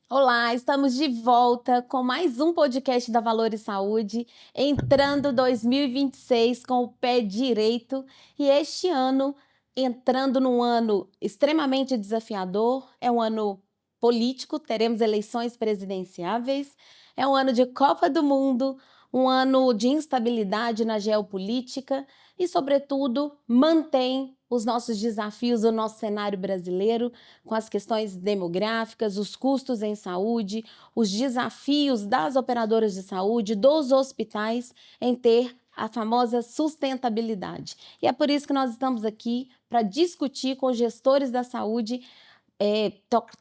Olá, estamos de volta com mais um podcast da Valores Saúde, entrando 2026 com o pé direito e este ano entrando num ano extremamente desafiador, é um ano político, teremos eleições presidenciáveis, é um ano de Copa do Mundo, um ano de instabilidade na geopolítica e, sobretudo, mantém os nossos desafios do nosso cenário brasileiro, com as questões demográficas, os custos em saúde, os desafios das operadoras de saúde, dos hospitais em ter a famosa sustentabilidade. E é por isso que nós estamos aqui para discutir com os gestores da saúde,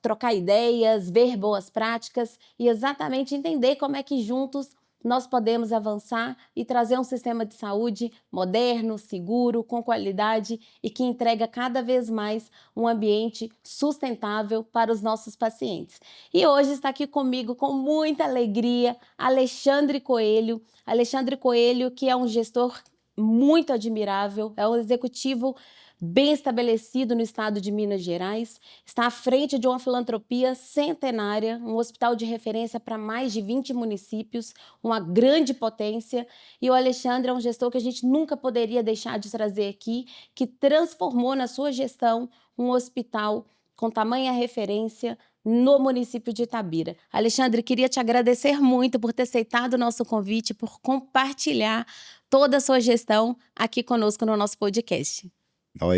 trocar ideias, ver boas práticas e exatamente entender como é que juntos nós podemos avançar e trazer um sistema de saúde moderno, seguro, com qualidade e que entrega cada vez mais um ambiente sustentável para os nossos pacientes. E hoje está aqui comigo com muita alegria Alexandre Coelho. Alexandre Coelho, que é um gestor muito admirável, é um executivo bem estabelecido no estado de Minas Gerais, está à frente de uma filantropia centenária, um hospital de referência para mais de 20 municípios, uma grande potência, e o Alexandre é um gestor que a gente nunca poderia deixar de trazer aqui, que transformou na sua gestão um hospital com tamanha referência no município de Itabira. Alexandre, queria te agradecer muito por ter aceitado o nosso convite, por compartilhar toda a sua gestão aqui conosco no nosso podcast.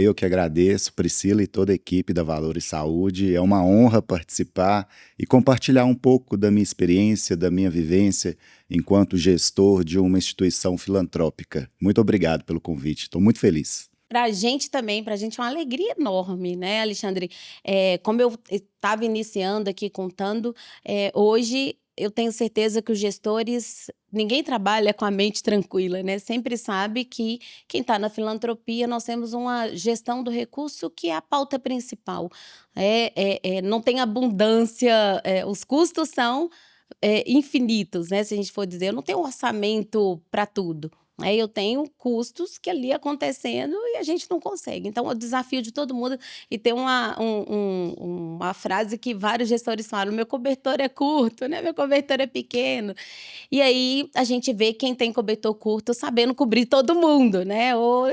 Eu que agradeço, Priscila e toda a equipe da Valores Saúde. É uma honra participar e compartilhar um pouco da minha experiência, da minha vivência enquanto gestor de uma instituição filantrópica. Muito obrigado pelo convite, estou muito feliz. Para a gente também, para a gente é uma alegria enorme, né, Alexandre? Como eu estava iniciando aqui contando, hoje eu tenho certeza que os gestores, ninguém trabalha com a mente tranquila, né? Sempre sabe que quem está na filantropia, nós temos uma gestão do recurso que é a pauta principal. Não tem abundância, os custos são infinitos, né? Se a gente for dizer, eu não tenho orçamento para tudo. Eu tenho custos que ali acontecendo e a gente não consegue. Então, o desafio de todo mundo, e tem uma frase que vários gestores falam: meu cobertor é curto, né? Meu cobertor é pequeno. E aí a gente vê quem tem cobertor curto sabendo cobrir todo mundo, né? Ou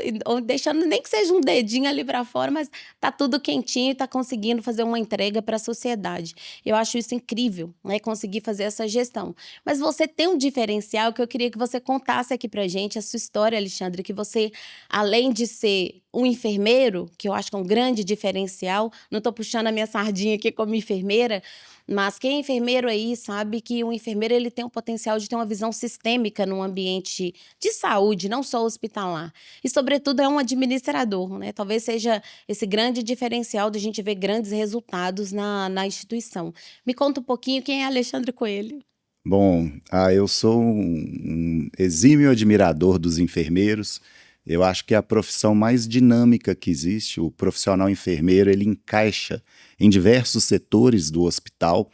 deixando nem que seja um dedinho ali para fora, mas tá tudo quentinho e tá conseguindo fazer uma entrega para a sociedade. Eu acho isso incrível, né? Conseguir fazer essa gestão. Mas você tem um diferencial que eu queria que você contasse aqui pra gente, a sua história, Alexandre, que você, além de ser um enfermeiro, que eu acho que é um grande diferencial, não tô puxando a minha sardinha aqui como enfermeira, mas quem é enfermeiro aí sabe que o enfermeiro ele tem o potencial de ter uma visão sistêmica num ambiente de saúde, não só hospitalar. E, sobretudo, é um administrador, né? Talvez seja esse grande diferencial de a gente ver grandes resultados na instituição. Me conta um pouquinho quem é Alexandre Coelho. Bom, eu sou um exímio admirador dos enfermeiros. Eu acho que é a profissão mais dinâmica que existe. O profissional enfermeiro, ele encaixa em diversos setores do hospital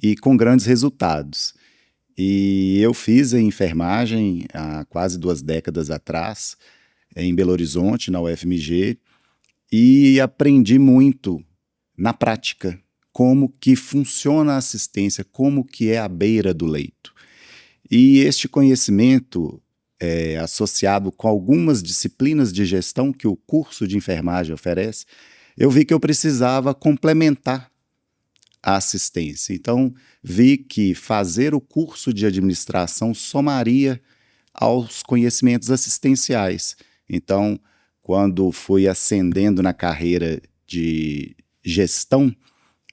e com grandes resultados. E eu fiz a enfermagem há quase 2 décadas atrás, em Belo Horizonte, na UFMG, e aprendi muito na prática como que funciona a assistência, como que é a beira do leito. E este conhecimento, associado com algumas disciplinas de gestão que o curso de enfermagem oferece, eu vi que eu precisava complementar a assistência. Então, vi que fazer o curso de administração somaria aos conhecimentos assistenciais. Então, quando fui ascendendo na carreira de gestão,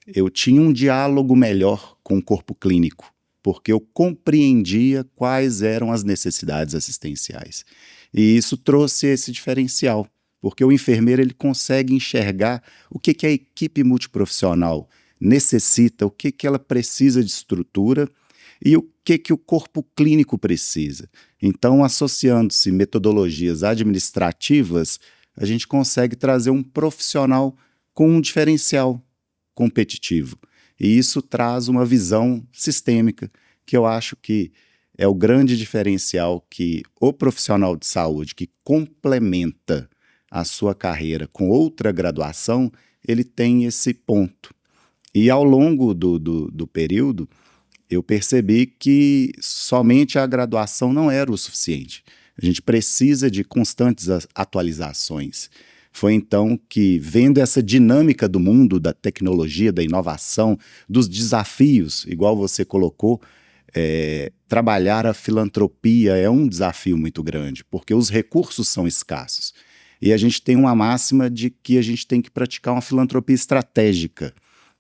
eu tinha um diálogo melhor com o corpo clínico, porque eu compreendia quais eram as necessidades assistenciais. E isso trouxe esse diferencial, porque o enfermeiro ele consegue enxergar o que a equipe multiprofissional necessita, o que ela precisa de estrutura e o que o corpo clínico precisa. Então, associando-se metodologias administrativas, a gente consegue trazer um profissional com um diferencial competitivo. E isso traz uma visão sistêmica, que eu acho que é o grande diferencial que o profissional de saúde que complementa a sua carreira com outra graduação, ele tem esse ponto. E ao longo do período, eu percebi que somente a graduação não era o suficiente. A gente precisa de constantes atualizações. Foi então que, vendo essa dinâmica do mundo, da tecnologia, da inovação, dos desafios, igual você colocou, trabalhar a filantropia é um desafio muito grande, porque os recursos são escassos. E a gente tem uma máxima de que a gente tem que praticar uma filantropia estratégica,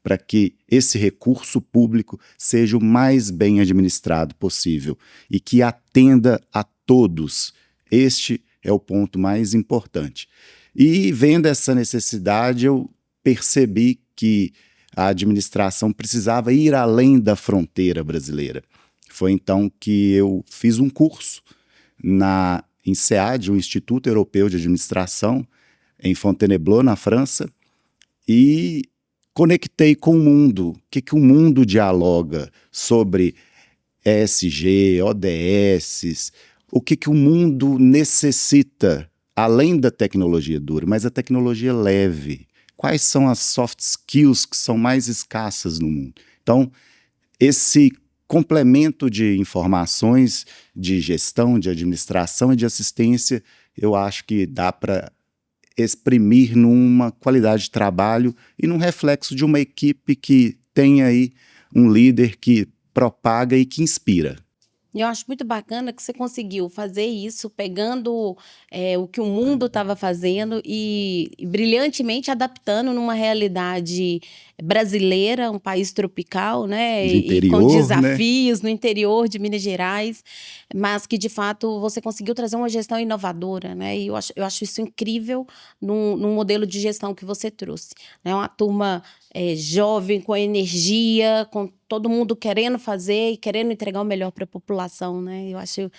para que esse recurso público seja o mais bem administrado possível e que atenda a todos. Este é o ponto mais importante. E vendo essa necessidade, eu percebi que a administração precisava ir além da fronteira brasileira. Foi então que eu fiz um curso na INSEAD, o Instituto Europeu de Administração, em Fontainebleau, na França, e conectei com o mundo. O que o mundo dialoga sobre ESG, ODS, o que o mundo necessita, além da tecnologia dura, mas a tecnologia leve. Quais são as soft skills que são mais escassas no mundo? Então, esse complemento de informações de gestão, de administração e de assistência, eu acho que dá para exprimir numa qualidade de trabalho e num reflexo de uma equipe que tem aí um líder que propaga e que inspira. E eu acho muito bacana que você conseguiu fazer isso, pegando o que o mundo estava fazendo e brilhantemente adaptando numa realidade brasileira, um país tropical, né? De E com interior, desafios no interior de Minas Gerais, mas que de fato você conseguiu trazer uma gestão inovadora, né? E eu acho isso incrível num modelo de gestão que você trouxe, né? Uma turma jovem, com energia, com todo mundo querendo fazer e querendo entregar o melhor para a população, né? Eu acho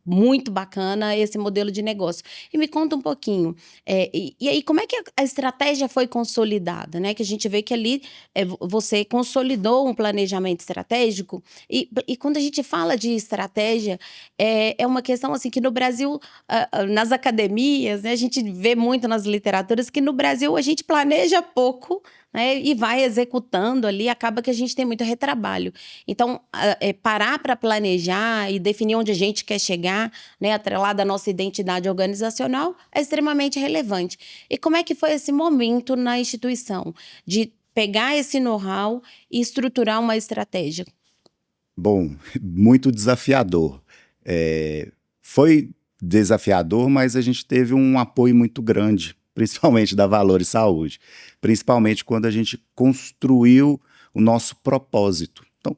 muito bacana esse modelo de negócio. E me conta um pouquinho, e aí como é que a estratégia foi consolidada, né? Que a gente vê que ali você consolidou um planejamento estratégico e quando a gente fala de estratégia, é uma questão assim que no Brasil, nas academias, né, a gente vê muito nas literaturas que no Brasil a gente planeja pouco, né, e vai executando ali, acaba que a gente tem muito retrabalho. Então, parar para planejar e definir onde a gente quer chegar, né, atrelado à nossa identidade organizacional, é extremamente relevante. E como é que foi esse momento na instituição de pegar esse know-how e estruturar uma estratégia? Bom, muito desafiador. Foi desafiador, mas a gente teve um apoio muito grande, principalmente da Valores Saúde, principalmente quando a gente construiu o nosso propósito. Então,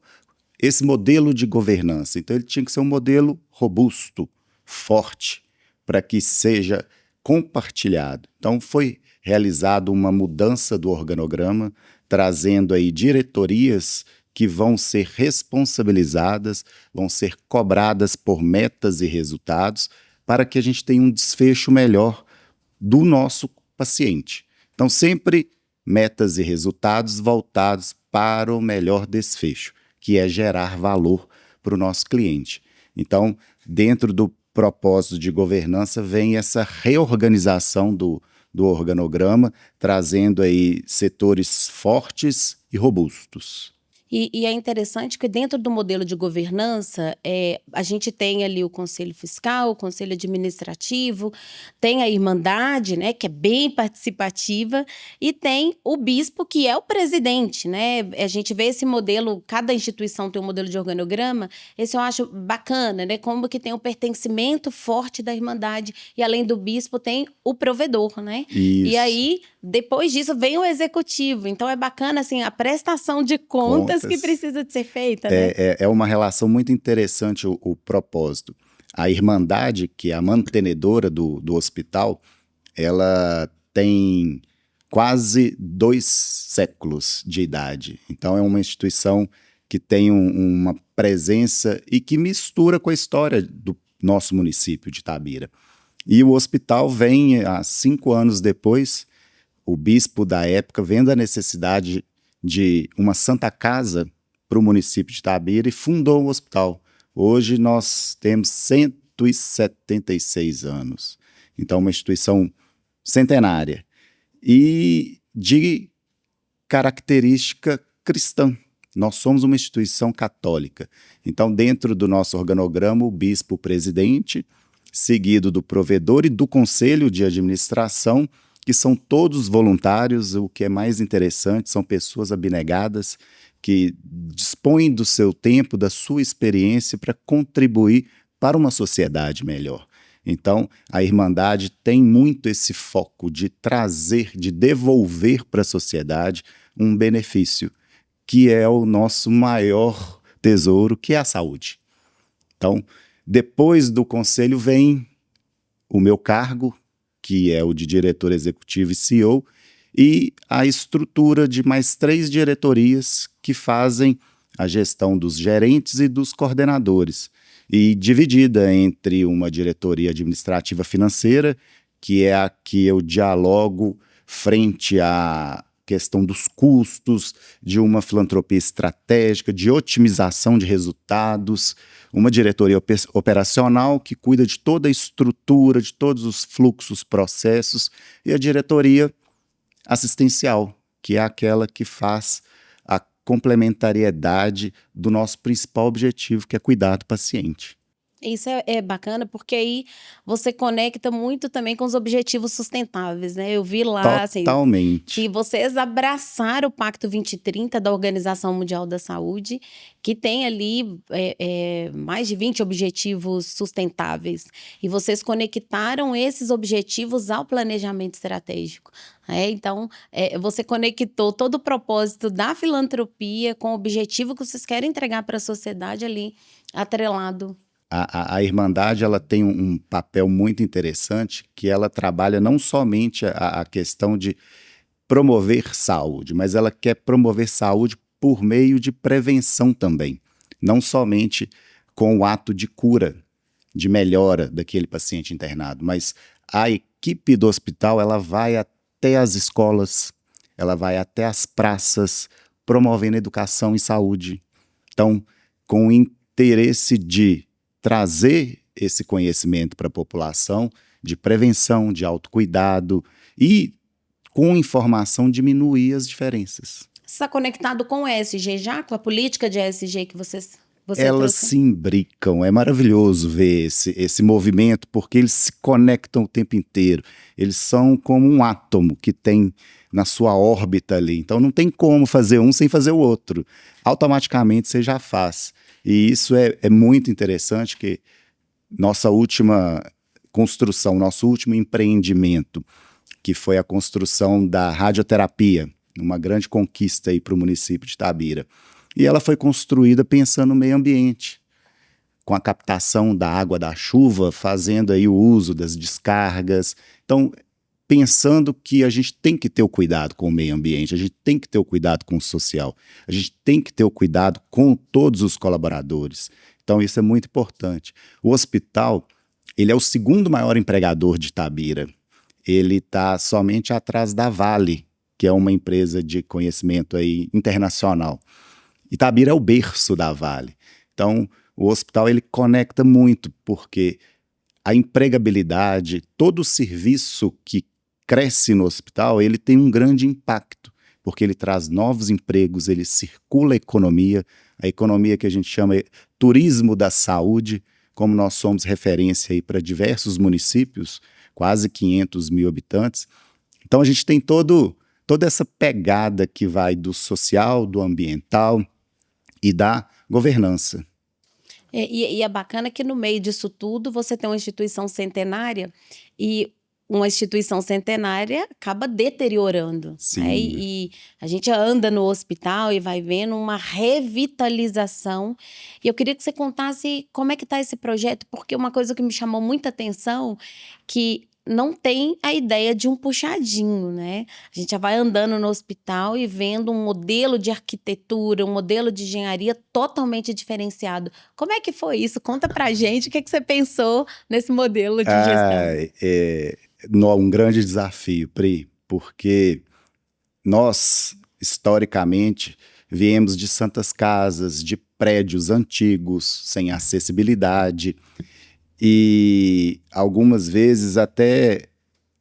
esse modelo de governança, então ele tinha que ser um modelo robusto, forte, para que seja compartilhado. Então, foi realizada uma mudança do organograma, trazendo aí diretorias que vão ser responsabilizadas, vão ser cobradas por metas e resultados, para que a gente tenha um desfecho melhor do nosso paciente. Então, sempre metas e resultados voltados para o melhor desfecho, que é gerar valor para o nosso cliente. Então, dentro do propósito de governança, vem essa reorganização do organograma, trazendo aí setores fortes e robustos. E é interessante que dentro do modelo de governança, a gente tem ali o Conselho Fiscal, o Conselho Administrativo, tem a Irmandade, né, que é bem participativa, e tem o bispo, que é o presidente, né? A gente vê esse modelo, cada instituição tem um modelo de organograma, esse eu acho bacana, né? Como que tem o pertencimento forte da Irmandade, e além do bispo tem o provedor, né? Isso. E aí, depois disso, vem o executivo. Então, é bacana, assim, a prestação de contas que precisa de ser feita, né? É uma relação muito interessante o propósito. A Irmandade, que é a mantenedora do hospital, ela tem quase 2 séculos de idade. Então, é uma instituição que tem uma presença e que mistura com a história do nosso município de Itabira. E o hospital vem, há 5 anos depois, o bispo da época, vendo a necessidade de uma Santa Casa para o município de Itabira e fundou o hospital. Hoje nós temos 176 anos. Então, uma instituição centenária e de característica cristã. Nós somos uma instituição católica. Então, dentro do nosso organograma, o bispo presidente, seguido do provedor e do conselho de administração, que são todos voluntários. O que é mais interessante, são pessoas abnegadas que dispõem do seu tempo, da sua experiência para contribuir para uma sociedade melhor. Então, a Irmandade tem muito esse foco de trazer, de devolver para a sociedade um benefício, que é o nosso maior tesouro, que é a saúde. Então, depois do conselho vem o meu cargo, que é o de diretor executivo e CEO, e a estrutura de mais 3 diretorias que fazem a gestão dos gerentes e dos coordenadores, e dividida entre uma diretoria administrativa financeira, que é a que eu dialogo frente à questão dos custos, de uma filantropia estratégica, de otimização de resultados, uma diretoria operacional que cuida de toda a estrutura, de todos os fluxos, processos, e a diretoria assistencial, que é aquela que faz a complementariedade do nosso principal objetivo, que é cuidar do paciente. Isso é bacana, porque aí você conecta muito também com os objetivos sustentáveis, né? Eu vi lá, assim, Totalmente. que vocês abraçaram o Pacto 2030 da Organização Mundial da Saúde, que tem ali mais de 20 objetivos sustentáveis. E vocês conectaram esses objetivos ao planejamento estratégico. Então, você conectou todo o propósito da filantropia com o objetivo que vocês querem entregar para a sociedade ali, atrelado. A Irmandade, ela tem um papel muito interessante, que ela trabalha não somente a questão de promover saúde, mas ela quer promover saúde por meio de prevenção também. Não somente com o ato de cura, de melhora daquele paciente internado, mas a equipe do hospital, ela vai até as escolas, ela vai até as praças, promovendo educação e saúde. Então, com o interesse de trazer esse conhecimento para a população, de prevenção, de autocuidado, e com informação diminuir as diferenças. Você está conectado com o ESG já, com a política de ESG que você Elas trouxe? se imbricam, é maravilhoso ver esse movimento, porque eles se conectam o tempo inteiro. Eles são como um átomo que tem na sua órbita ali. Então não tem como fazer um sem fazer o outro. Automaticamente você já faz. E isso é muito interessante, que nossa última construção, nosso último empreendimento, que foi a construção da radioterapia, uma grande conquista aí para o município de Itabira. E ela foi construída pensando no meio ambiente, com a captação da água da chuva, fazendo aí o uso das descargas. Então, pensando que a gente tem que ter o cuidado com o meio ambiente, a gente tem que ter o cuidado com o social, a gente tem que ter o cuidado com todos os colaboradores. Então, isso é muito importante. O hospital, ele é o segundo maior empregador de Itabira. Ele está somente atrás da Vale, que é uma empresa de conhecimento aí internacional. Itabira é o berço da Vale. Então, o hospital ele conecta muito, porque a empregabilidade, todo o serviço que cresce no hospital, ele tem um grande impacto, porque ele traz novos empregos, ele circula a economia que a gente chama turismo da saúde, como nós somos referência aí para diversos municípios, quase 500 mil habitantes. Então a gente tem toda essa pegada que vai do social, do ambiental e da governança. E é bacana que no meio disso tudo você tem uma instituição centenária, e uma instituição centenária acaba deteriorando. Sim. Né? E a gente anda no hospital e vai vendo uma revitalização. E eu queria que você contasse como é que está esse projeto, porque uma coisa que me chamou muita atenção, que não tem a ideia de um puxadinho, né? A gente já vai andando no hospital e vendo um modelo de arquitetura, um modelo de engenharia totalmente diferenciado. Como é que foi isso? Conta pra gente o que você pensou nesse modelo de gestão. Um grande desafio, Pri, porque nós, historicamente, viemos de santas casas, de prédios antigos, sem acessibilidade, e algumas vezes até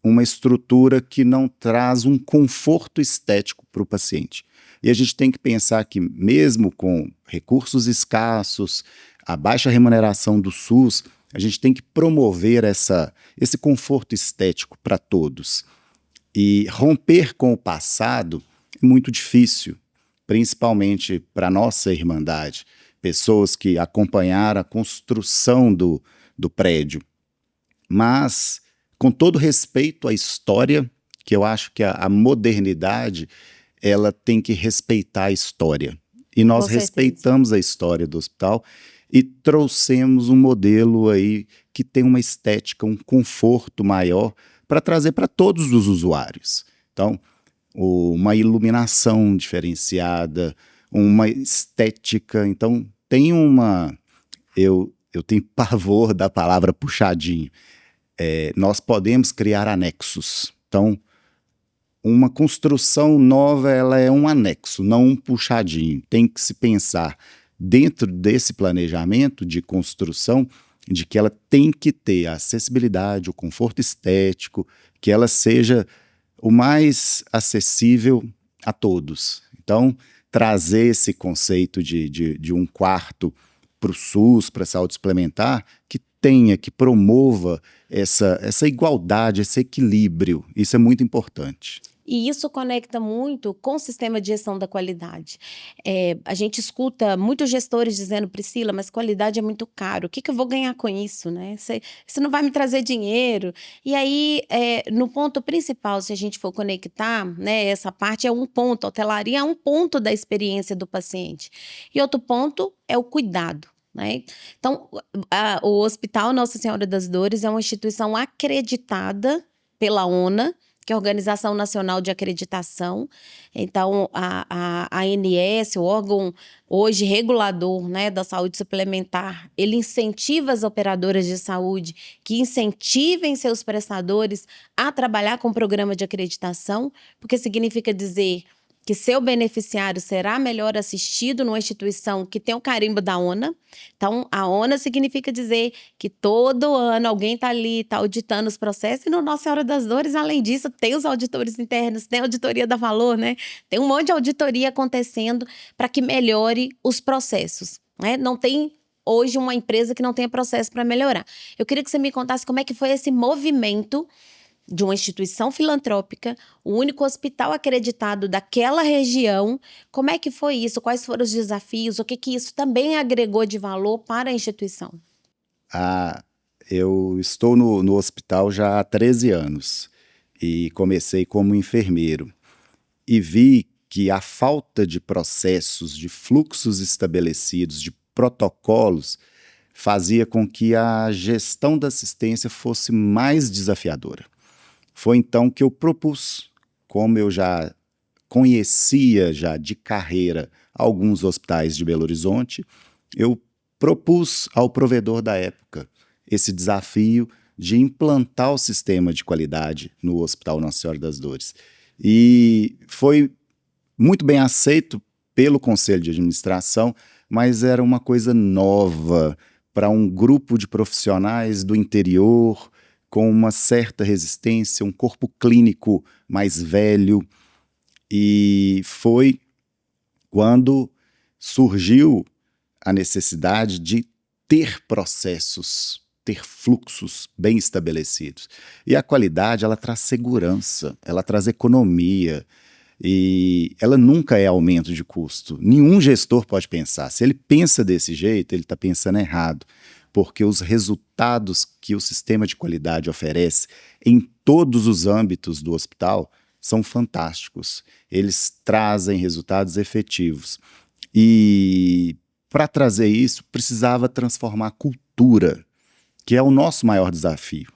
uma estrutura que não traz um conforto estético para o paciente. E a gente tem que pensar que, mesmo com recursos escassos, a baixa remuneração do SUS, a gente tem que promover esse conforto estético para todos. E romper com o passado é muito difícil, principalmente para a nossa Irmandade, pessoas que acompanharam a construção do prédio. Mas, com todo respeito à história, que eu acho que a modernidade ela tem que respeitar a história. E nós respeitamos a história do hospital e trouxemos um modelo aí que tem uma estética, um conforto maior para trazer para todos os usuários. Então, uma iluminação diferenciada, uma estética. Então, tem uma... Eu tenho pavor da palavra puxadinho. Nós podemos criar anexos. Então, uma construção nova ela é um anexo, não um puxadinho. Tem que se pensar dentro desse planejamento de construção de que ela tem que ter a acessibilidade, o conforto estético, que ela seja o mais acessível a todos. Então, trazer esse conceito de um quarto para o SUS, para a saúde suplementar, que promova essa igualdade, esse equilíbrio. Isso é muito importante. E isso conecta muito com o sistema de gestão da qualidade. A gente escuta muitos gestores dizendo, Priscila, mas qualidade é muito caro. O que eu vou ganhar com isso, né? Você não vai me trazer dinheiro. E aí, no ponto principal, se a gente for conectar, né, essa parte é um ponto, a hotelaria é um ponto da experiência do paciente. E outro ponto é o cuidado. Né? Então, o Hospital Nossa Senhora das Dores é uma instituição acreditada pela ONA, que é a Organização Nacional de Acreditação. Então, a ANS, o órgão hoje regulador, né, da saúde suplementar, ele incentiva as operadoras de saúde que incentivem seus prestadores a trabalhar com programa de acreditação, porque significa dizer que seu beneficiário será melhor assistido numa instituição que tem o carimbo da ONA. Então, a ONA significa dizer que todo ano alguém está ali, está auditando os processos, e no Nossa Senhora das Dores, além disso, tem os auditores internos, tem a auditoria da Valor, né? Tem um monte de auditoria acontecendo para que melhore os processos, né? Não tem hoje uma empresa que não tenha processo para melhorar. Eu queria que você me contasse como é que foi esse movimento de uma instituição filantrópica, o único hospital acreditado daquela região. Como é que foi isso? Quais foram os desafios? O que isso também agregou de valor para a instituição? Eu estou no hospital já há 13 anos e comecei como enfermeiro. E vi que a falta de processos, de fluxos estabelecidos, de protocolos, fazia com que a gestão da assistência fosse mais desafiadora. Foi então que eu propus, como eu já conhecia já de carreira alguns hospitais de Belo Horizonte, eu propus ao provedor da época esse desafio de implantar o sistema de qualidade no Hospital Nossa Senhora das Dores. E foi muito bem aceito pelo Conselho de Administração, mas era uma coisa nova para um grupo de profissionais do interior, com uma certa resistência, um corpo clínico mais velho. E foi quando surgiu a necessidade de ter processos, ter fluxos bem estabelecidos. E a qualidade, ela traz segurança, ela traz economia, e ela nunca é aumento de custo. Nenhum gestor pode pensar. Se ele pensa desse jeito, ele está pensando errado, porque os resultados que o sistema de qualidade oferece em todos os âmbitos do hospital são fantásticos. Eles trazem resultados efetivos. E para trazer isso, precisava transformar a cultura, que é o nosso maior desafio,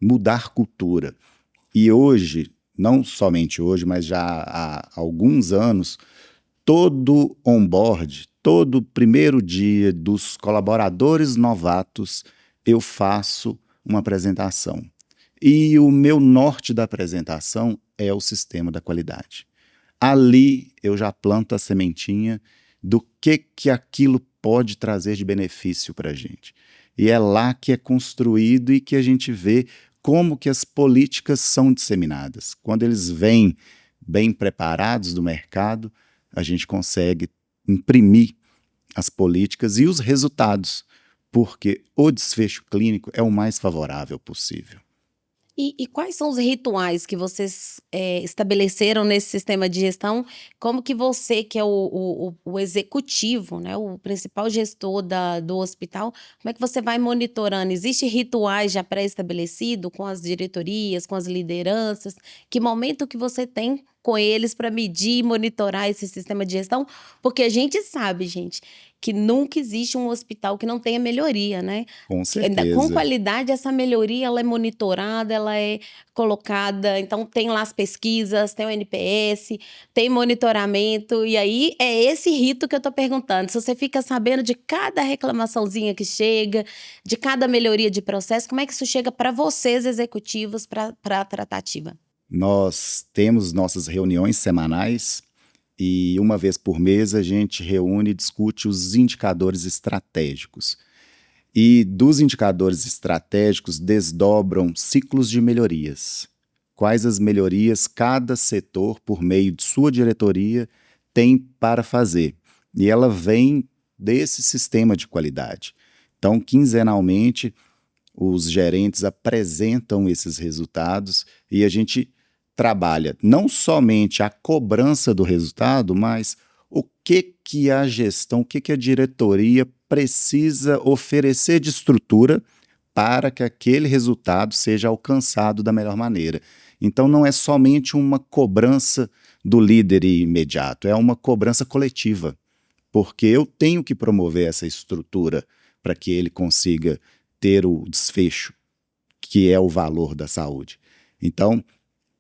mudar cultura. E hoje, não somente hoje, mas já há alguns anos, todo onboard, todo primeiro dia dos colaboradores novatos, eu faço uma apresentação. E o meu norte da apresentação é o sistema da qualidade. Ali eu já planto a sementinha do que aquilo pode trazer de benefício para a gente. E é lá que é construído e que a gente vê como que as políticas são disseminadas. Quando eles vêm bem preparados do mercado, a gente consegue imprimir as políticas e os resultados, porque o desfecho clínico é o mais favorável possível. E quais são os rituais que vocês estabeleceram nesse sistema de gestão? Como que você, que é o executivo, né, o principal gestor do hospital, como é que você vai monitorando? Existem rituais já pré-estabelecidos com as diretorias, com as lideranças? Que momento que você tem com eles para medir e monitorar esse sistema de gestão? Porque a gente sabe, gente, que nunca existe um hospital que não tenha melhoria, né? Com Com certeza. qualidade, essa melhoria ela é monitorada, ela é colocada, então tem lá as pesquisas, tem o NPS, tem monitoramento, e aí é esse rito que eu tô perguntando. Se você fica sabendo de cada reclamaçãozinha que chega, de cada melhoria de processo, como é que isso chega para vocês, executivos, para a tratativa? Nós temos nossas reuniões semanais e uma vez por mês a gente reúne e discute os indicadores estratégicos. E dos indicadores estratégicos desdobram ciclos de melhorias. Quais as melhorias cada setor, por meio de sua diretoria, tem para fazer. E ela vem desse sistema de qualidade. Então, quinzenalmente, os gerentes apresentam esses resultados e a gente trabalha não somente a cobrança do resultado, mas o que a gestão, o que a diretoria precisa oferecer de estrutura para que aquele resultado seja alcançado da melhor maneira. Então não é somente uma cobrança do líder imediato, é uma cobrança coletiva, porque eu tenho que promover essa estrutura para que ele consiga ter o desfecho, que é o valor da saúde. Então,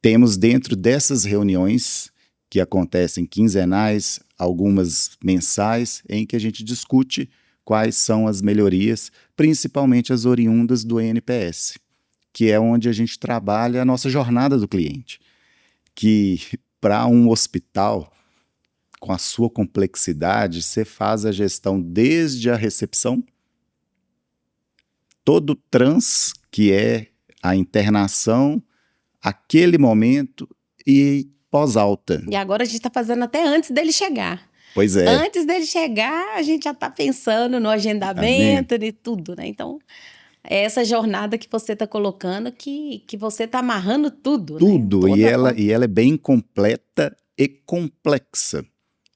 temos dentro dessas reuniões que acontecem quinzenais, algumas mensais, em que a gente discute quais são as melhorias, principalmente as oriundas do NPS, que é onde a gente trabalha a nossa jornada do cliente, que para um hospital, com a sua complexidade, você faz a gestão desde a recepção, todo o trans, que é a internação, aquele momento e pós-alta. E agora a gente está fazendo até antes dele chegar. Pois é. Antes dele chegar, a gente já está pensando no agendamento e tudo, né? Então, é essa jornada que você está colocando que você está amarrando tudo, Tudo, né? e ela é bem completa e complexa,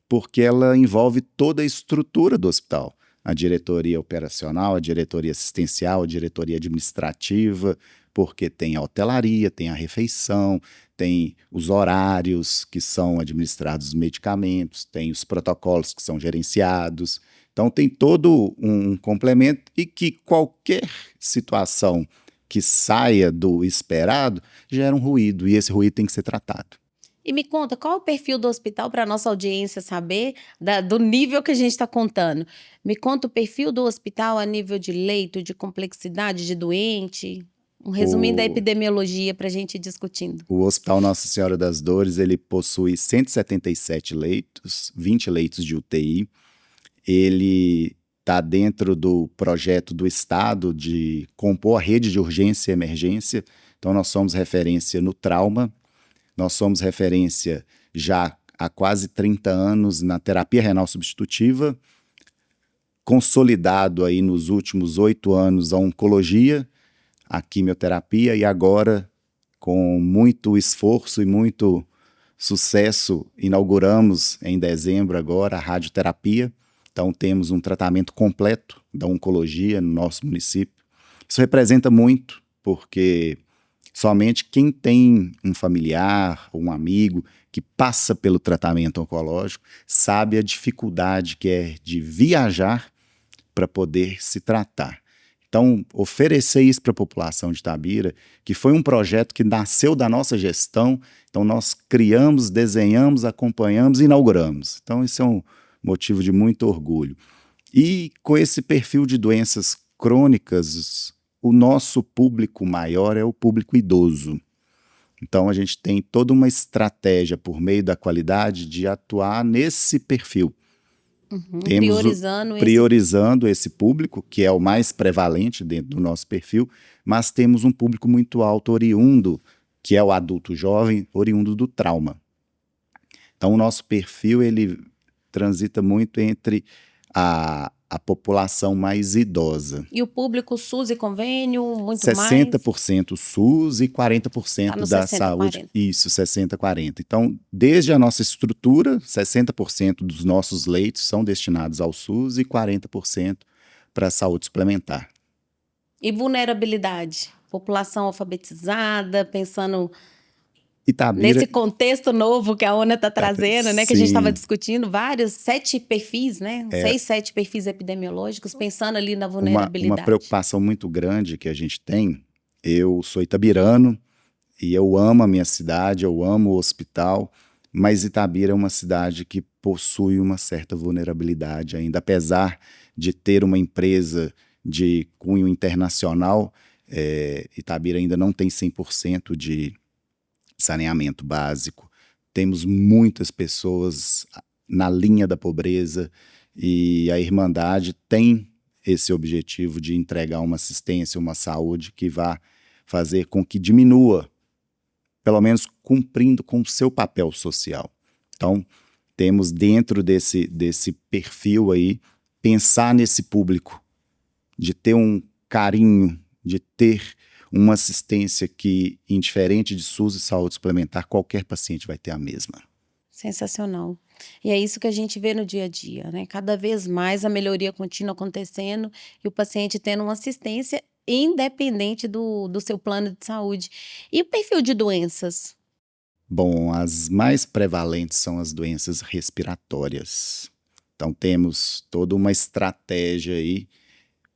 porque ela envolve toda a estrutura do hospital. A diretoria operacional, a diretoria assistencial, a diretoria administrativa, porque tem a hotelaria, tem a refeição, tem os horários que são administrados os medicamentos, tem os protocolos que são gerenciados. Então tem todo um complemento e que qualquer situação que saia do esperado gera um ruído e esse ruído tem que ser tratado. E me conta, qual é o perfil do hospital para a nossa audiência saber do nível que a gente está contando? Me conta o perfil do hospital a nível de leito, de complexidade de doente. Um resuminho da epidemiologia para a gente ir discutindo. O Hospital Nossa Senhora das Dores, ele possui 177 leitos, 20 leitos de UTI. Ele está dentro do projeto do Estado de compor a rede de urgência e emergência. Então, nós somos referência no trauma, nós somos referência já há quase 30 anos na terapia renal substitutiva, consolidado aí nos últimos 8 anos a oncologia, a quimioterapia e agora, com muito esforço e muito sucesso, inauguramos em dezembro agora a radioterapia. Então temos um tratamento completo da oncologia no nosso município. Isso representa muito, porque somente quem tem um familiar ou um amigo que passa pelo tratamento oncológico sabe a dificuldade que é de viajar para poder se tratar. Então, oferecer isso para a população de Itabira, que foi um projeto que nasceu da nossa gestão, então nós criamos, desenhamos, acompanhamos e inauguramos. Então, isso é um motivo de muito orgulho. E com esse perfil de doenças crônicas, o nosso público maior é o público idoso. Então, a gente tem toda uma estratégia por meio da qualidade de atuar nesse perfil. Priorizando esse público, que é o mais prevalente dentro do nosso perfil, mas temos um público muito alto oriundo, que é o adulto jovem, oriundo do trauma. Então, o nosso perfil ele transita muito entre a população mais idosa. E o público SUS e convênio, muito 60% SUS e 40% Tá no da 60, saúde. 40. Isso, 60, 40. Então, desde a nossa estrutura, 60% dos nossos leitos são destinados ao SUS e 40% para a saúde suplementar. E vulnerabilidade? População alfabetizada, pensando Itabira, nesse contexto novo que a ONU está trazendo, né? Que a gente estava sim, discutindo vários, 7 perfis, né? 6, 7 perfis epidemiológicos, pensando ali na uma vulnerabilidade. preocupação muito grande que a gente tem. Eu sou itabirano e eu amo a minha cidade, eu amo o hospital, mas Itabira é uma cidade que possui uma certa vulnerabilidade ainda, apesar de ter uma empresa de cunho internacional, Itabira ainda não tem 100% de saneamento básico. Temos muitas pessoas na linha da pobreza e a Irmandade tem esse objetivo de entregar uma assistência, uma saúde que vá fazer com que diminua, pelo menos cumprindo com o seu papel social. Então, temos dentro desse perfil aí, pensar nesse público, de ter um carinho, de ter uma assistência que, indiferente de SUS e saúde suplementar, qualquer paciente vai ter a mesma. Sensacional. E é isso que a gente vê no dia a dia, né? Cada vez mais a melhoria contínua acontecendo e o paciente tendo uma assistência independente do seu plano de saúde. E o perfil de doenças? Bom, as mais prevalentes são as doenças respiratórias. Então, temos toda uma estratégia aí,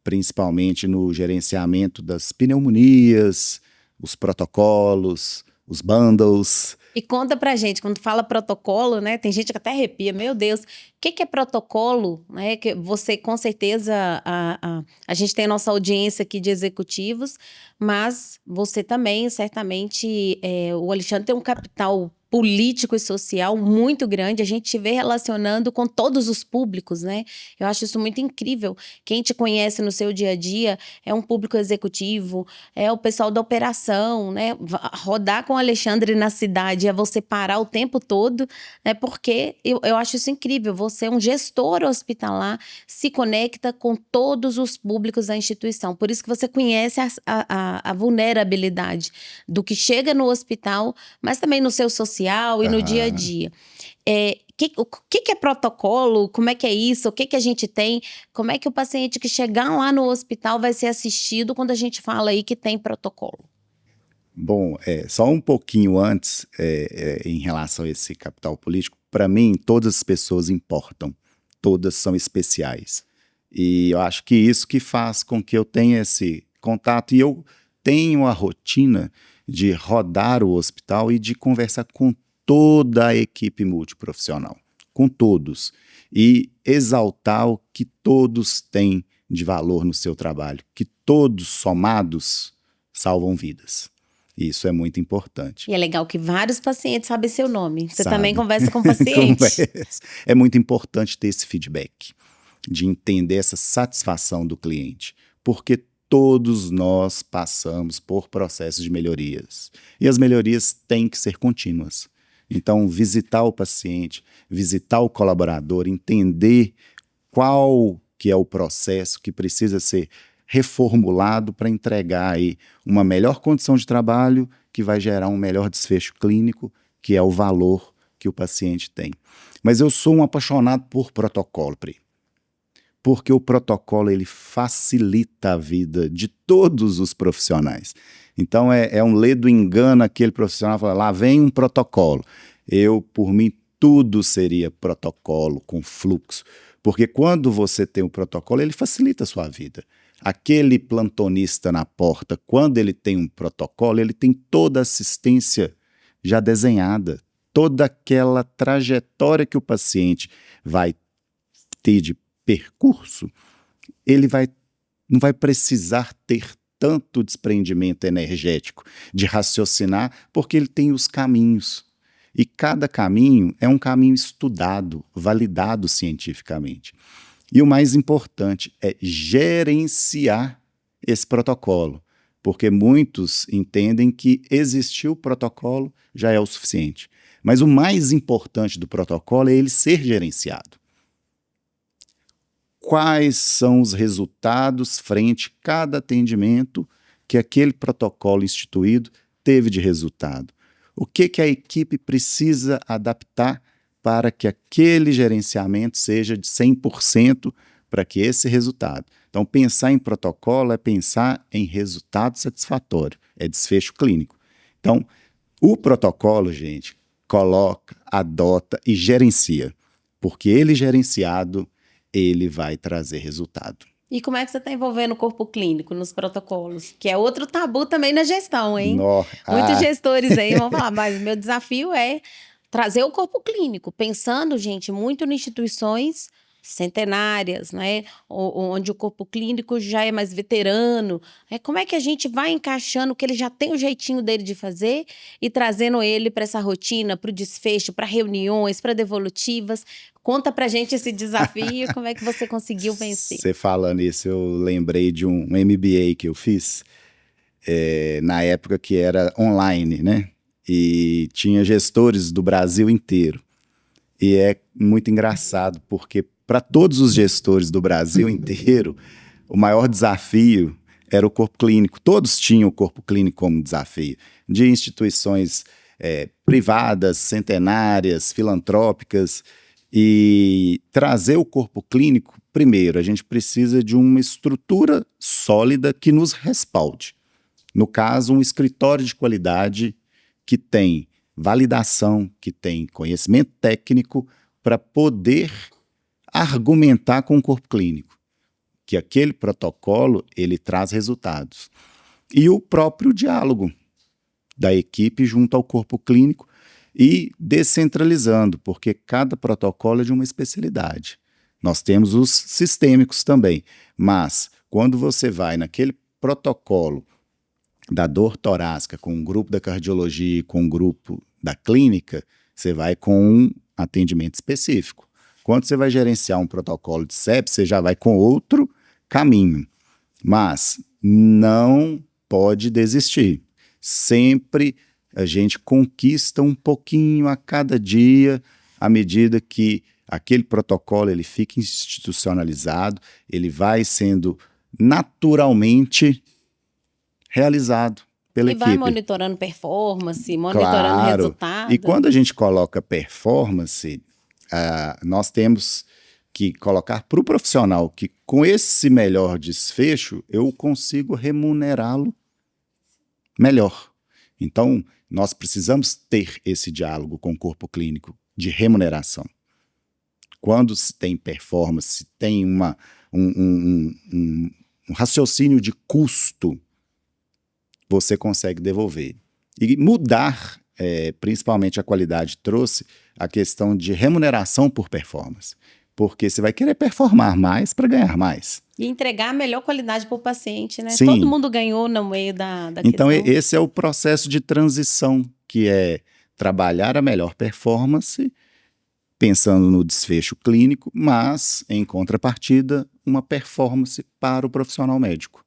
principalmente no gerenciamento das pneumonias, os protocolos, os bundles. E conta pra gente, quando fala protocolo, né? Tem gente que até arrepia, meu Deus, o que é protocolo? Né? Que você, com certeza, a gente tem a nossa audiência aqui de executivos, mas você também, certamente, o Alexandre tem um capital político e social muito grande, a gente te vê relacionando com todos os públicos, né? Eu acho isso muito incrível. Quem te conhece no seu dia a dia é um público executivo, é o pessoal da operação, né? Rodar com o Alexandre na cidade é você parar o tempo todo, né? Porque eu acho isso incrível. Você é um gestor hospitalar, se conecta com todos os públicos da instituição. Por isso que você conhece a vulnerabilidade do que chega no hospital, mas também no seu social e no dia a dia. O que é protocolo? Como é que é isso? O que a gente tem? Como é que o paciente que chegar lá no hospital vai ser assistido quando a gente fala aí que tem protocolo? Bom, só um pouquinho antes, em relação a esse capital político, para mim, todas as pessoas importam, todas são especiais. E eu acho que isso que faz com que eu tenha esse contato, e eu tenho a rotina de rodar o hospital e de conversar com toda a equipe multiprofissional, com todos, e exaltar o que todos têm de valor no seu trabalho, que todos somados salvam vidas. Isso é muito importante. E é legal que vários pacientes sabem seu nome. Você Sabe. também conversa com o paciente? Conversa. É muito importante ter esse feedback, de entender essa satisfação do cliente, porque todos nós passamos por processos de melhorias. E as melhorias têm que ser contínuas. Então, visitar o paciente, visitar o colaborador, entender qual que é o processo que precisa ser reformulado para entregar aí uma melhor condição de trabalho que vai gerar um melhor desfecho clínico, que é o valor que o paciente tem. Mas eu sou um apaixonado por protocolo, Pri. Porque o protocolo ele facilita a vida de todos os profissionais. Então é um ledo engano aquele profissional fala, lá vem um protocolo. Eu, por mim, tudo seria protocolo, com fluxo. Porque quando você tem um protocolo, ele facilita a sua vida. Aquele plantonista na porta, quando ele tem um protocolo, ele tem toda a assistência já desenhada, toda aquela trajetória que o paciente vai ter de percurso, ele não vai precisar ter tanto desprendimento energético de raciocinar, porque ele tem os caminhos. E cada caminho é um caminho estudado, validado cientificamente. E o mais importante é gerenciar esse protocolo, porque muitos entendem que existir o protocolo já é o suficiente. Mas o mais importante do protocolo é ele ser gerenciado. quais são os resultados frente a cada atendimento que aquele protocolo instituído teve de resultado. O que a equipe precisa adaptar para que aquele gerenciamento seja de 100% para que esse resultado. Então, pensar em protocolo é pensar em resultado satisfatório, é desfecho clínico. Então, o protocolo, gente, coloca, adota e gerencia, porque ele gerenciado, ele vai trazer resultado. E como é que você está envolvendo o corpo clínico nos protocolos? Que é outro tabu também na gestão, hein? Muitos gestores aí vão falar, mas o meu desafio é trazer o corpo clínico, pensando, gente, muito em instituições centenárias, né? Onde o corpo clínico já é mais veterano. Como é que a gente vai encaixando que ele já tem o jeitinho dele de fazer e trazendo ele para essa rotina, para o desfecho, para reuniões, para devolutivas? Conta pra gente esse desafio, como é que você conseguiu vencer? Você falando isso, eu lembrei de um MBA que eu fiz, na época que era online, né? E tinha gestores do Brasil inteiro. E é muito engraçado, porque para todos os gestores do Brasil inteiro, o maior desafio era o corpo clínico. Todos tinham o corpo clínico como desafio. De instituições privadas, centenárias, filantrópicas. E trazer o corpo clínico, primeiro, a gente precisa de uma estrutura sólida que nos respalde. No caso, um escritório de qualidade que tem validação, que tem conhecimento técnico para poder argumentar com o corpo clínico, que aquele protocolo ele traz resultados. E o próprio diálogo da equipe junto ao corpo clínico e descentralizando, porque cada protocolo é de uma especialidade. Nós temos os sistêmicos também, mas quando você vai naquele protocolo da dor torácica com um grupo da cardiologia e com um grupo da clínica, você vai com um atendimento específico. Quando você vai gerenciar um protocolo de sepsis, você já vai com outro caminho. Mas não pode desistir. Sempre a gente conquista um pouquinho a cada dia, à medida que aquele protocolo ele fica institucionalizado, ele vai sendo naturalmente realizado pela equipe. E vai monitorando performance, monitorando resultado. E quando a gente coloca performance, nós temos que colocar para o profissional que com esse melhor desfecho, eu consigo remunerá-lo melhor. Então, nós precisamos ter esse diálogo com o corpo clínico de remuneração. Quando se tem performance, se tem um raciocínio de custo, você consegue devolver. E mudar, principalmente a qualidade, trouxe a questão de remuneração por performance. Porque você vai querer performar mais para ganhar mais. E entregar a melhor qualidade para o paciente, né? Sim. Todo mundo ganhou no meio da então, questão. Esse é o processo de transição, que é trabalhar a melhor performance, pensando no desfecho clínico, mas, em contrapartida, uma performance para o profissional médico.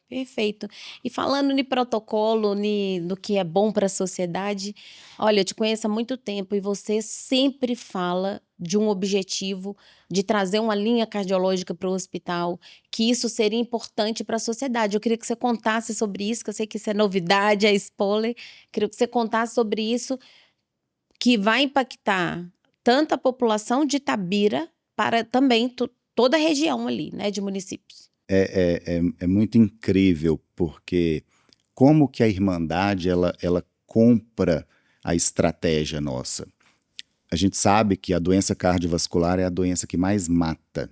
Perfeito. E falando de protocolo, do que é bom para a sociedade, olha, eu te conheço há muito tempo e você sempre fala de um objetivo de trazer uma linha cardiológica para o hospital, que isso seria importante para a sociedade. Eu queria que você contasse sobre isso, que eu sei que isso é novidade, é spoiler. Queria que você contasse sobre isso, que vai impactar tanto a população de Itabira, para também toda a região ali, né, de municípios. É muito incrível, porque como que a Irmandade ela compra a estratégia nossa. A gente sabe que a doença cardiovascular é a doença que mais mata.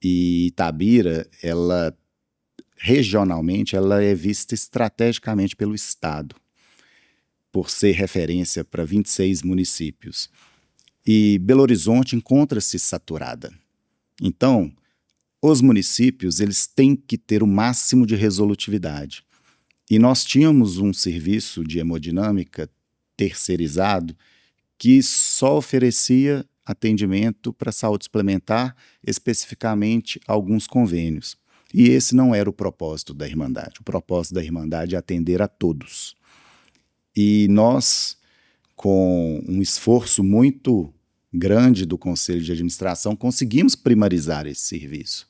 E Itabira, regionalmente, ela é vista estrategicamente pelo Estado, por ser referência para 26 municípios. E Belo Horizonte encontra-se saturada. Então, os municípios eles têm que ter o máximo de resolutividade. E nós tínhamos um serviço de hemodinâmica terceirizado que só oferecia atendimento para saúde suplementar, especificamente alguns convênios. E esse não era o propósito da Irmandade. O propósito da Irmandade é atender a todos. E nós, com um esforço muito grande do Conselho de Administração, conseguimos primarizar esse serviço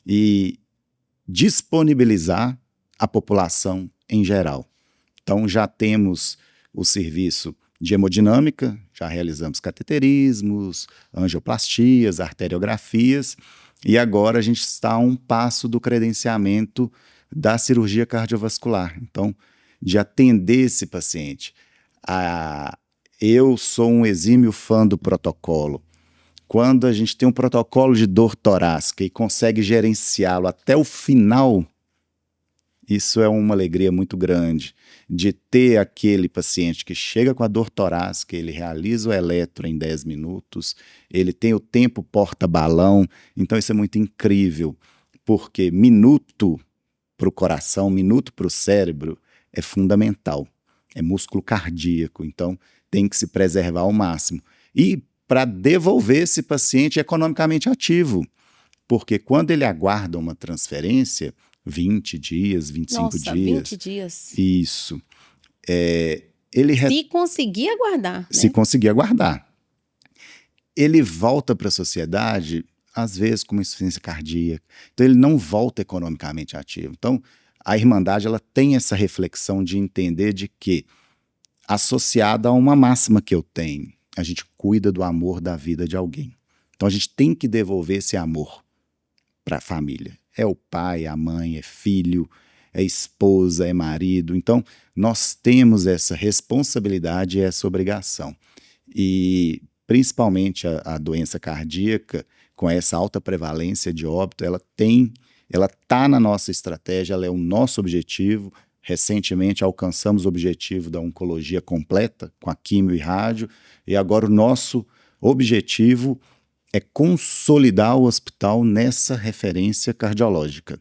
e disponibilizar à população em geral. Então, já temos o serviço de hemodinâmica, já realizamos cateterismos, angioplastias, arteriografias, e agora a gente está a um passo do credenciamento da cirurgia cardiovascular. Então, de atender esse paciente. Eu sou um exímio fã do protocolo. Quando a gente tem um protocolo de dor torácica e consegue gerenciá-lo até o final, isso é uma alegria muito grande, de ter aquele paciente que chega com a dor torácica, ele realiza o eletro em 10 minutos, ele tem o tempo porta-balão, então isso é muito incrível, porque minuto para o coração, minuto para o cérebro é fundamental, é músculo cardíaco, então tem que se preservar ao máximo. E para devolver esse paciente economicamente ativo, porque quando ele aguarda uma transferência, 20 dias, 25 Nossa, dias. 20 dias. Isso. Se conseguir aguardar. Se né? conseguir aguardar. Ele volta para a sociedade, às vezes, com uma insuficiência cardíaca. Então, ele não volta economicamente ativo. Então, a Irmandade ela tem essa reflexão de entender de que, associada a uma máxima que eu tenho, a gente cuida do amor da vida de alguém. Então, a gente tem que devolver esse amor para a família. É o pai, a mãe, é filho, é esposa, é marido. Então, nós temos essa responsabilidade e essa obrigação. E, principalmente, a doença cardíaca, com essa alta prevalência de óbito, ela está na nossa estratégia, ela é o nosso objetivo. Recentemente, alcançamos o objetivo da oncologia completa, com a quimio e rádio, e agora o nosso objetivo é consolidar o hospital nessa referência cardiológica.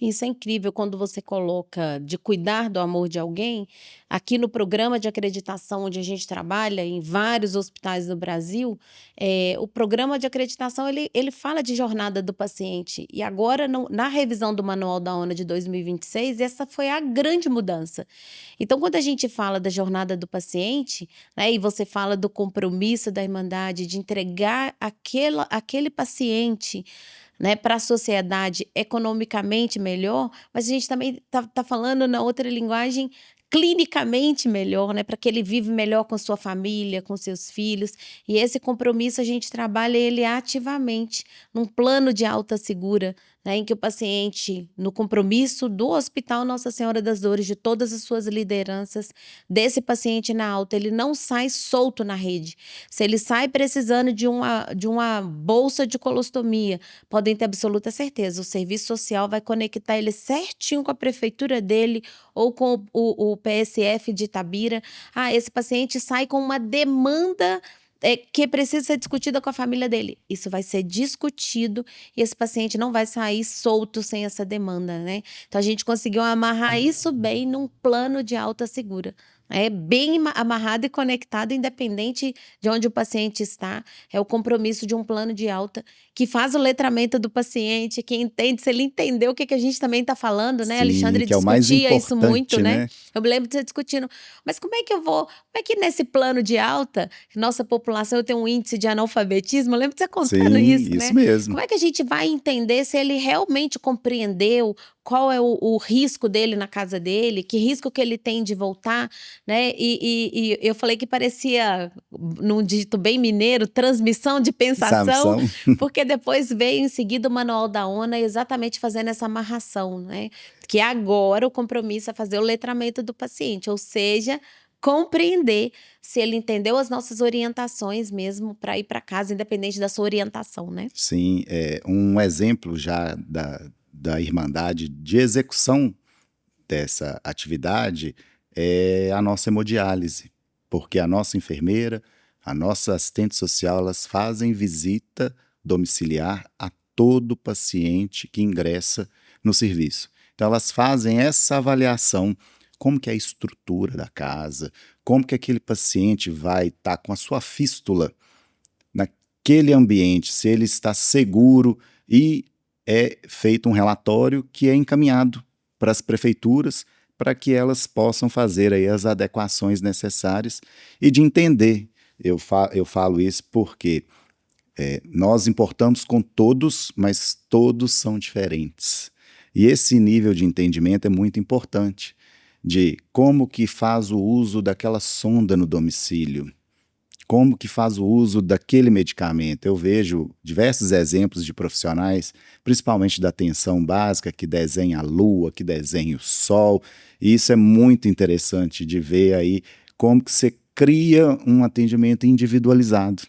Isso é incrível quando você coloca de cuidar do amor de alguém. Aqui no programa de acreditação onde a gente trabalha, em vários hospitais do Brasil, o programa de acreditação ele fala de jornada do paciente. E agora, na revisão do Manual da ONU de 2026, essa foi a grande mudança. Então, quando a gente fala da jornada do paciente, né, e você fala do compromisso da Irmandade de entregar aquele paciente, né, para a sociedade economicamente melhor, mas a gente também tá falando na outra linguagem clinicamente melhor, né, para que ele vive melhor com sua família, com seus filhos. E esse compromisso a gente trabalha ele ativamente num plano de alta segura, né, em que o paciente, no compromisso do Hospital Nossa Senhora das Dores, de todas as suas lideranças, desse paciente na alta, ele não sai solto na rede. Se ele sai precisando de uma bolsa de colostomia, podem ter absoluta certeza, o serviço social vai conectar ele certinho com a prefeitura dele ou com o PSF de Itabira. Esse paciente sai com uma demanda que precisa ser discutida com a família dele. Isso vai ser discutido e esse paciente não vai sair solto sem essa demanda, né? Então, a gente conseguiu amarrar isso bem num plano de alta segura. É bem amarrado e conectado, independente de onde o paciente está. É o compromisso de um plano de alta que faz o letramento do paciente, que entende, se ele entendeu o que a gente também está falando, né? Sim, Alexandre que é o mais discutia isso importante, muito, né? né? Eu me lembro de você discutindo, mas como é que nesse plano de alta, nossa população tem um índice de analfabetismo, eu lembro de você contando Sim, isso, né? mesmo. Como é que a gente vai entender se ele realmente compreendeu qual é o risco dele na casa dele, que risco que ele tem de voltar, né? E eu falei que parecia, num dito bem mineiro, transmissão de pensação, porque depois veio em seguida o Manual da ONU exatamente fazendo essa amarração, né? Que agora o compromisso é fazer o letramento do paciente, ou seja, compreender se ele entendeu as nossas orientações mesmo para ir para casa, independente da sua orientação, né? Sim, um exemplo já da Irmandade de execução dessa atividade é a nossa hemodiálise, porque a nossa enfermeira, a nossa assistente social, elas fazem visita domiciliar a todo paciente que ingressa no serviço. Então, elas fazem essa avaliação, como que é a estrutura da casa, como que aquele paciente vai estar com a sua fístula naquele ambiente, se ele está seguro, e é feito um relatório que é encaminhado para as prefeituras para que elas possam fazer aí as adequações necessárias e de entender Eu falo isso porque nós importamos com todos, mas todos são diferentes. E esse nível de entendimento é muito importante, de como que faz o uso daquela sonda no domicílio, como que faz o uso daquele medicamento. Eu vejo diversos exemplos de profissionais, principalmente da atenção básica, que desenha a lua, que desenha o sol, e isso é muito interessante de ver aí como que você cria um atendimento individualizado.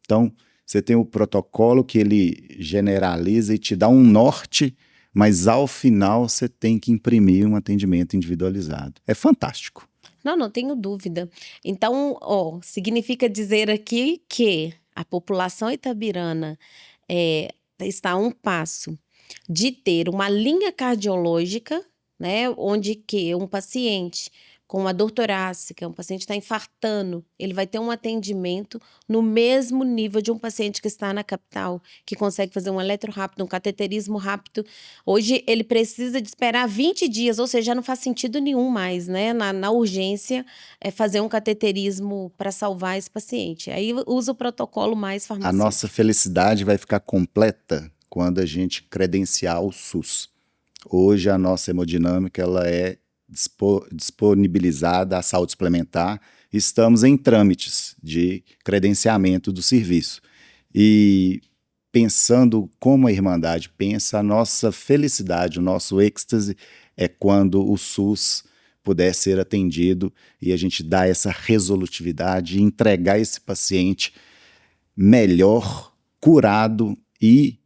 Então, você tem o protocolo que ele generaliza e te dá um norte, mas ao final você tem que imprimir um atendimento individualizado. É fantástico. Não tenho dúvida. Então, significa dizer aqui que a população itabirana está a um passo de ter uma linha cardiológica, né, onde que um paciente com uma dor torácica, um paciente está infartando, ele vai ter um atendimento no mesmo nível de um paciente que está na capital, que consegue fazer um eletro rápido, um cateterismo rápido. Hoje ele precisa de esperar 20 dias, ou seja, não faz sentido nenhum mais, né? Na urgência, fazer um cateterismo para salvar esse paciente. Aí usa o protocolo mais A farmacêutico. nossa felicidade vai ficar completa quando a gente credenciar o SUS. Hoje a nossa hemodinâmica ela é disponibilizada à saúde suplementar. Estamos em trâmites de credenciamento do serviço. E pensando como a Irmandade pensa, a nossa felicidade, o nosso êxtase é quando o SUS puder ser atendido e a gente dá essa resolutividade e entregar esse paciente melhor, curado e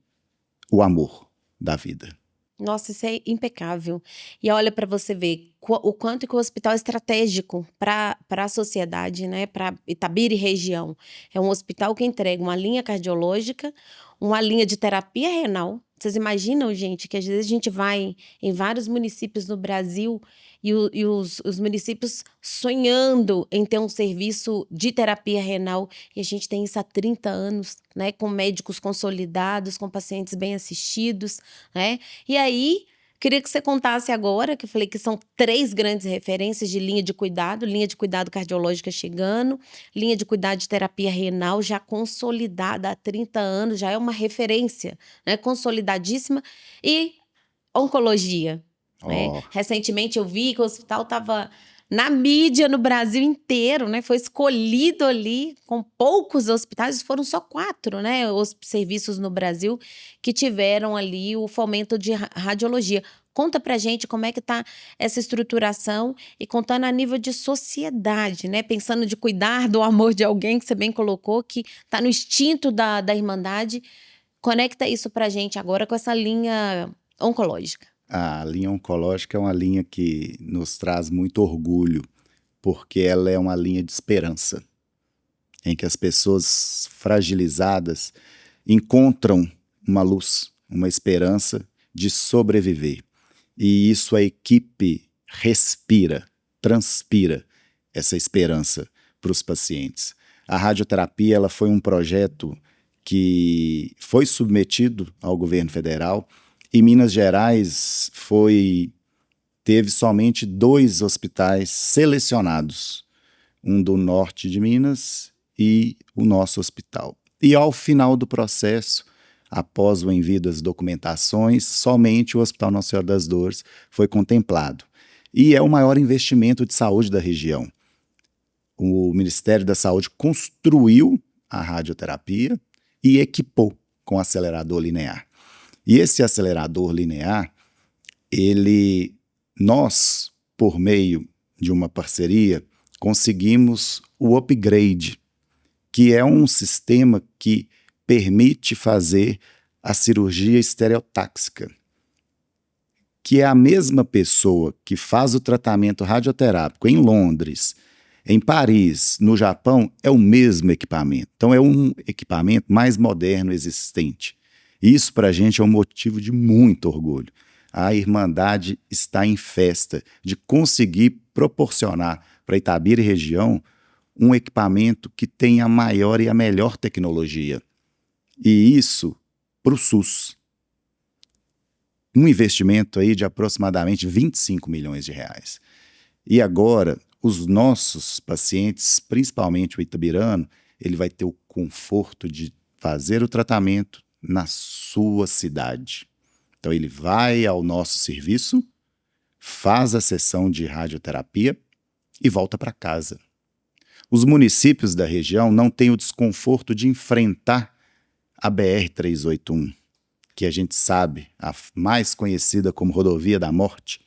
o amor da vida. Nossa, isso é impecável. E olha para você ver o quanto que o hospital é estratégico para a sociedade, né? Para Itabira e região. É um hospital que entrega uma linha cardiológica, uma linha de terapia renal. Vocês imaginam, gente, que às vezes a gente vai em vários municípios no Brasil e os municípios sonhando em ter um serviço de terapia renal, e a gente tem isso há 30 anos, né? Com médicos consolidados, com pacientes bem assistidos, né? E aí, queria que você contasse agora, que eu falei que são 3 grandes referências de linha de cuidado cardiológica chegando, linha de cuidado de terapia renal já consolidada há 30 anos, já é uma referência, né, consolidadíssima, e oncologia. Né? Recentemente eu vi que o hospital estava na mídia no Brasil inteiro, né? Foi escolhido ali com poucos hospitais, foram só 4, né? Os serviços no Brasil que tiveram ali o fomento de radiologia. Conta pra gente como é que tá essa estruturação e contando a nível de sociedade, né? Pensando de cuidar do amor de alguém, que você bem colocou, que tá no instinto da Irmandade. Conecta isso pra gente agora com essa linha oncológica. A linha oncológica é uma linha que nos traz muito orgulho, porque ela é uma linha de esperança, em que as pessoas fragilizadas encontram uma luz, uma esperança de sobreviver. E isso a equipe respira, transpira essa esperança para os pacientes. A radioterapia ela foi um projeto que foi submetido ao governo federal. Em Minas Gerais teve somente 2 hospitais selecionados, um do norte de Minas e o nosso hospital. E ao final do processo, após o envio das documentações, somente o Hospital Nossa Senhora das Dores foi contemplado. E é o maior investimento de saúde da região. O Ministério da Saúde construiu a radioterapia e equipou com acelerador linear. E esse acelerador linear, nós, por meio de uma parceria, conseguimos o upgrade, que é um sistema que permite fazer a cirurgia estereotáxica, que é a mesma pessoa que faz o tratamento radioterápico em Londres, em Paris, no Japão, é o mesmo equipamento. Então é um equipamento mais moderno existente. Isso para a gente é um motivo de muito orgulho. A Irmandade está em festa de conseguir proporcionar para Itabira e região um equipamento que tenha a maior e a melhor tecnologia. E isso para o SUS. Um investimento aí de aproximadamente 25 milhões de reais. E agora, os nossos pacientes, principalmente o itabirano, ele vai ter o conforto de fazer o tratamento na sua cidade. Então ele vai ao nosso serviço, faz a sessão de radioterapia e volta para casa. Os municípios da região não têm o desconforto de enfrentar a BR-381, que a gente sabe, a mais conhecida como Rodovia da Morte,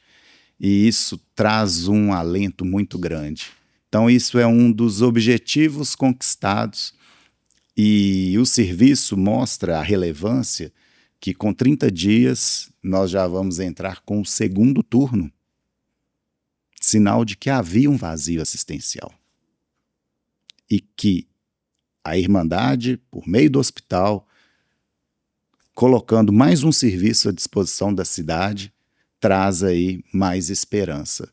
e isso traz um alento muito grande. Então isso é um dos objetivos conquistados e o serviço mostra a relevância que com 30 dias nós já vamos entrar com o segundo turno, sinal de que havia um vazio assistencial. E que a Irmandade, por meio do hospital, colocando mais um serviço à disposição da cidade, traz aí mais esperança.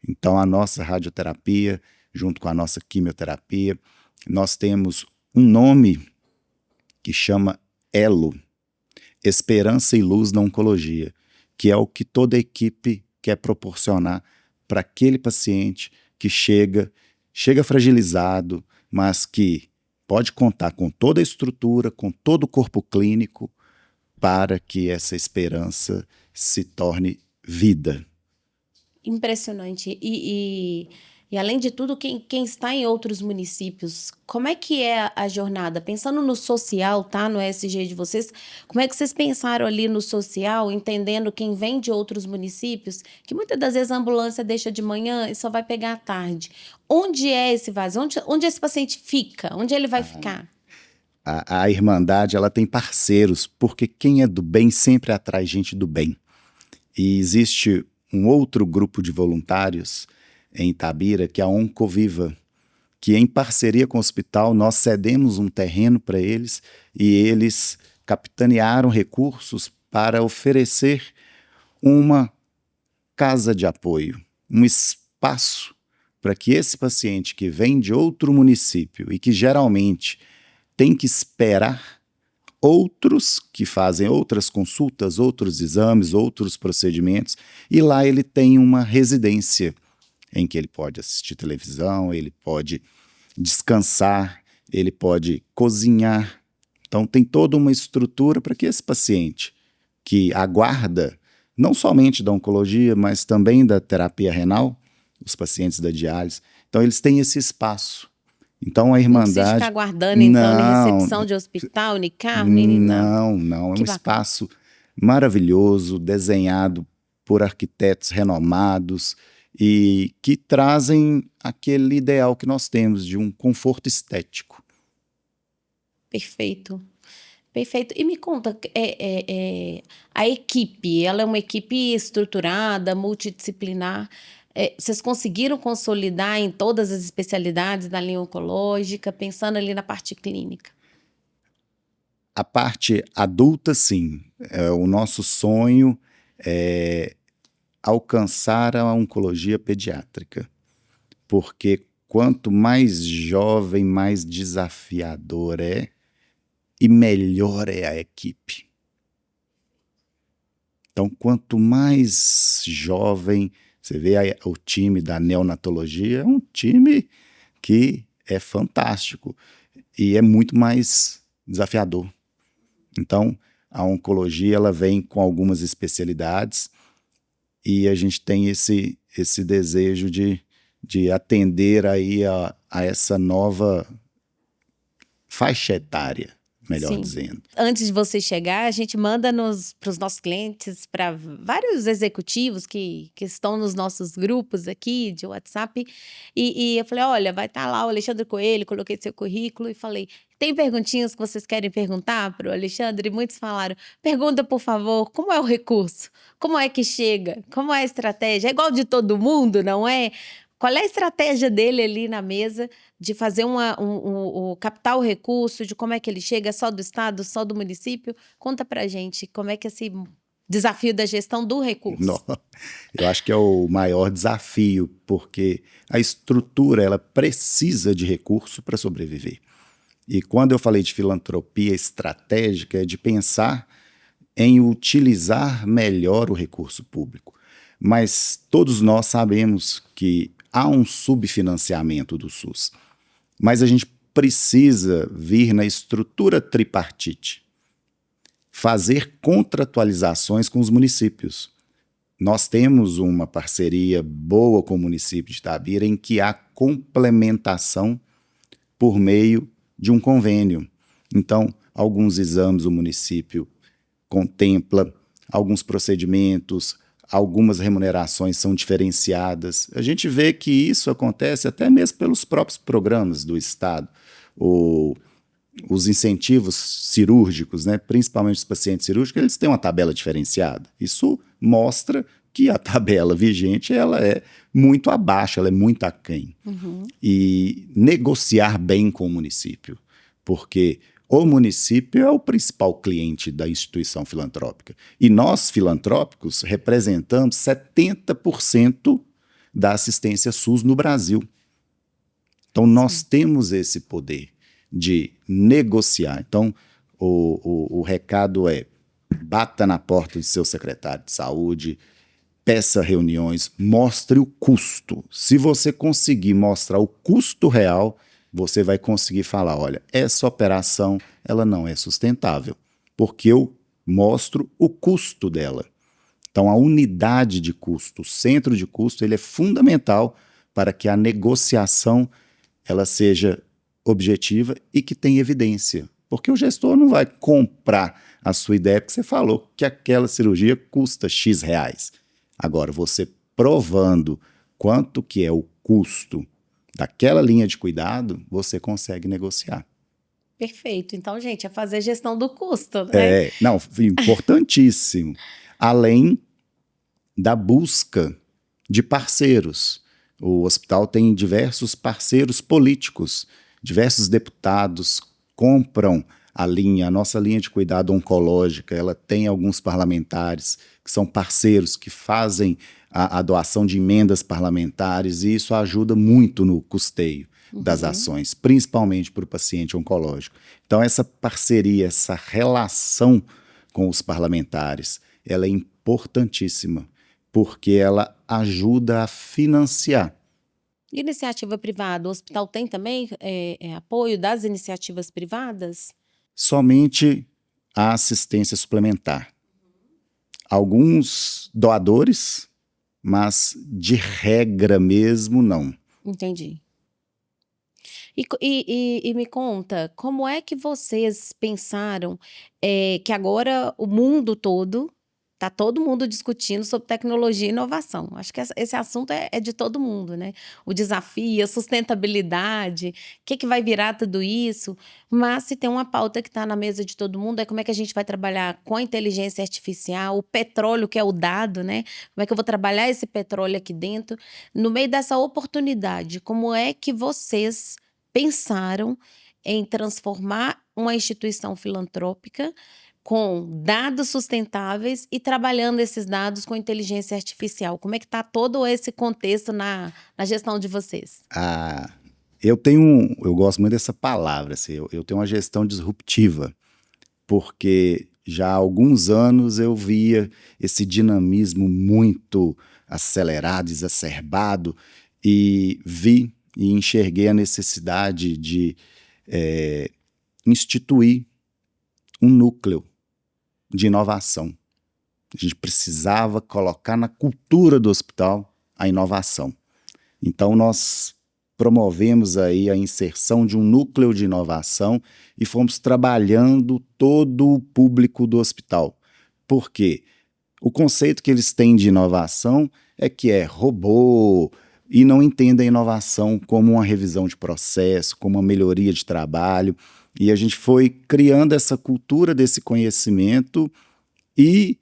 Então a nossa radioterapia, junto com a nossa quimioterapia, nós temos um nome que chama ELO, Esperança e Luz na Oncologia, que é o que toda equipe quer proporcionar para aquele paciente que chega fragilizado, mas que pode contar com toda a estrutura, com todo o corpo clínico, para que essa esperança se torne vida. Impressionante. E além de tudo, quem está em outros municípios, como é que é a jornada? Pensando no social, tá? No ESG de vocês, como é que vocês pensaram ali no social, entendendo quem vem de outros municípios, que muitas das vezes a ambulância deixa de manhã e só vai pegar à tarde. Onde é esse vazio? Onde esse paciente fica? Onde ele vai ficar? A Irmandade, ela tem parceiros, porque quem é do bem sempre atrai gente do bem. E existe um outro grupo de voluntários em Itabira, que é a Oncoviva, que em parceria com o hospital nós cedemos um terreno para eles e eles capitanearam recursos para oferecer uma casa de apoio, um espaço para que esse paciente que vem de outro município e que geralmente tem que esperar outros que fazem outras consultas, outros exames, outros procedimentos, e lá ele tem uma residência em que ele pode assistir televisão, ele pode descansar, ele pode cozinhar. Então tem toda uma estrutura para que esse paciente que aguarda, não somente da oncologia, mas também da terapia renal, os pacientes da diálise, então eles têm esse espaço. Então a Irmandade... Não precisa ficar aguardando, então, em recepção de hospital, nem carro, nem nada. Não. É um espaço maravilhoso, desenhado por arquitetos renomados e que trazem aquele ideal que nós temos de um conforto estético. Perfeito. Perfeito. E me conta, a equipe, ela é uma equipe estruturada, multidisciplinar. Vocês conseguiram consolidar em todas as especialidades da linha oncológica, pensando ali na parte clínica? A parte adulta, sim. O nosso sonho é alcançar a oncologia pediátrica, porque quanto mais jovem, mais desafiador é e melhor é a equipe. Então, quanto mais jovem, você vê o time da neonatologia, é um time que é fantástico e é muito mais desafiador. Então, a oncologia ela vem com algumas especialidades e a gente tem esse desejo de atender aí a essa nova faixa etária, melhor Sim. dizendo. Antes de você chegar, a gente manda para os nossos clientes, para vários executivos que estão nos nossos grupos aqui de WhatsApp, e eu falei, olha, vai estar lá o Alexandre Coelho, coloquei seu currículo e falei, tem perguntinhas que vocês querem perguntar para o Alexandre? E muitos falaram, pergunta por favor, como é o recurso? Como é que chega? Como é a estratégia? É igual de todo mundo, não é? Qual é a estratégia dele ali na mesa de fazer captar o recurso, de como é que ele chega, só do estado, só do município? Conta pra gente como é que é esse desafio da gestão do recurso. Não, eu acho que é o maior desafio, porque a estrutura ela precisa de recurso para sobreviver. E quando eu falei de filantropia estratégica, é de pensar em utilizar melhor o recurso público. Mas todos nós sabemos que há um subfinanciamento do SUS. Mas a gente precisa vir na estrutura tripartite, fazer contratualizações com os municípios. Nós temos uma parceria boa com o município de Itabira em que há complementação por meio de um convênio. Então, alguns exames o município contempla, alguns procedimentos, algumas remunerações são diferenciadas. A gente vê que isso acontece até mesmo pelos próprios programas do Estado. Os incentivos cirúrgicos, né, principalmente os pacientes cirúrgicos, eles têm uma tabela diferenciada. Isso mostra que a tabela vigente ela é muito abaixo, ela é muito aquém. E negociar bem com o município, porque o município é o principal cliente da instituição filantrópica. E nós, filantrópicos, representamos 70% da assistência SUS no Brasil. Então, nós temos esse poder de negociar. Então, o recado é: bata na porta do seu secretário de saúde, peça reuniões, mostre o custo. Se você conseguir mostrar o custo real, você vai conseguir falar: olha, essa operação ela não é sustentável, porque eu mostro o custo dela. Então, a unidade de custo, o centro de custo, ele é fundamental para que a negociação ela seja objetiva e que tenha evidência. Porque o gestor não vai comprar a sua ideia porque você falou que aquela cirurgia custa X reais. Agora, você provando quanto que é o custo daquela linha de cuidado, você consegue negociar. Perfeito. Então, gente, é fazer gestão do custo, né? Não, importantíssimo. Além da busca de parceiros. O hospital tem diversos parceiros políticos, diversos deputados compram a nossa linha de cuidado oncológica, ela tem alguns parlamentares que são parceiros, que fazem a doação de emendas parlamentares, e isso ajuda muito no custeio das ações, principalmente para o paciente oncológico. Então, essa parceria, essa relação com os parlamentares, ela é importantíssima, porque ela ajuda a financiar. Iniciativa privada, o hospital tem também apoio das iniciativas privadas? Somente a assistência suplementar. Alguns doadores, mas de regra mesmo não. Entendi. E me conta, como é que vocês pensaram que agora o mundo todo, tá todo mundo discutindo sobre tecnologia e inovação. Acho que esse assunto é de todo mundo, né? O desafio, a sustentabilidade, o que vai virar tudo isso. Mas se tem uma pauta que está na mesa de todo mundo, é como é que a gente vai trabalhar com a inteligência artificial, o petróleo, que é o dado, né? Como é que eu vou trabalhar esse petróleo aqui dentro? No meio dessa oportunidade, como é que vocês pensaram em transformar uma instituição filantrópica com dados sustentáveis e trabalhando esses dados com inteligência artificial? Como é que está todo esse contexto na gestão de vocês? Eu gosto muito dessa palavra, assim, eu tenho uma gestão disruptiva, porque já há alguns anos eu via esse dinamismo muito acelerado, exacerbado, e vi e enxerguei a necessidade de instituir um núcleo de inovação. A gente precisava colocar na cultura do hospital a inovação. Então, nós promovemos aí a inserção de um núcleo de inovação e fomos trabalhando todo o público do hospital. Por quê? O conceito que eles têm de inovação é que é robô, e não entendem a inovação como uma revisão de processo, como uma melhoria de trabalho. E a gente foi criando essa cultura desse conhecimento e,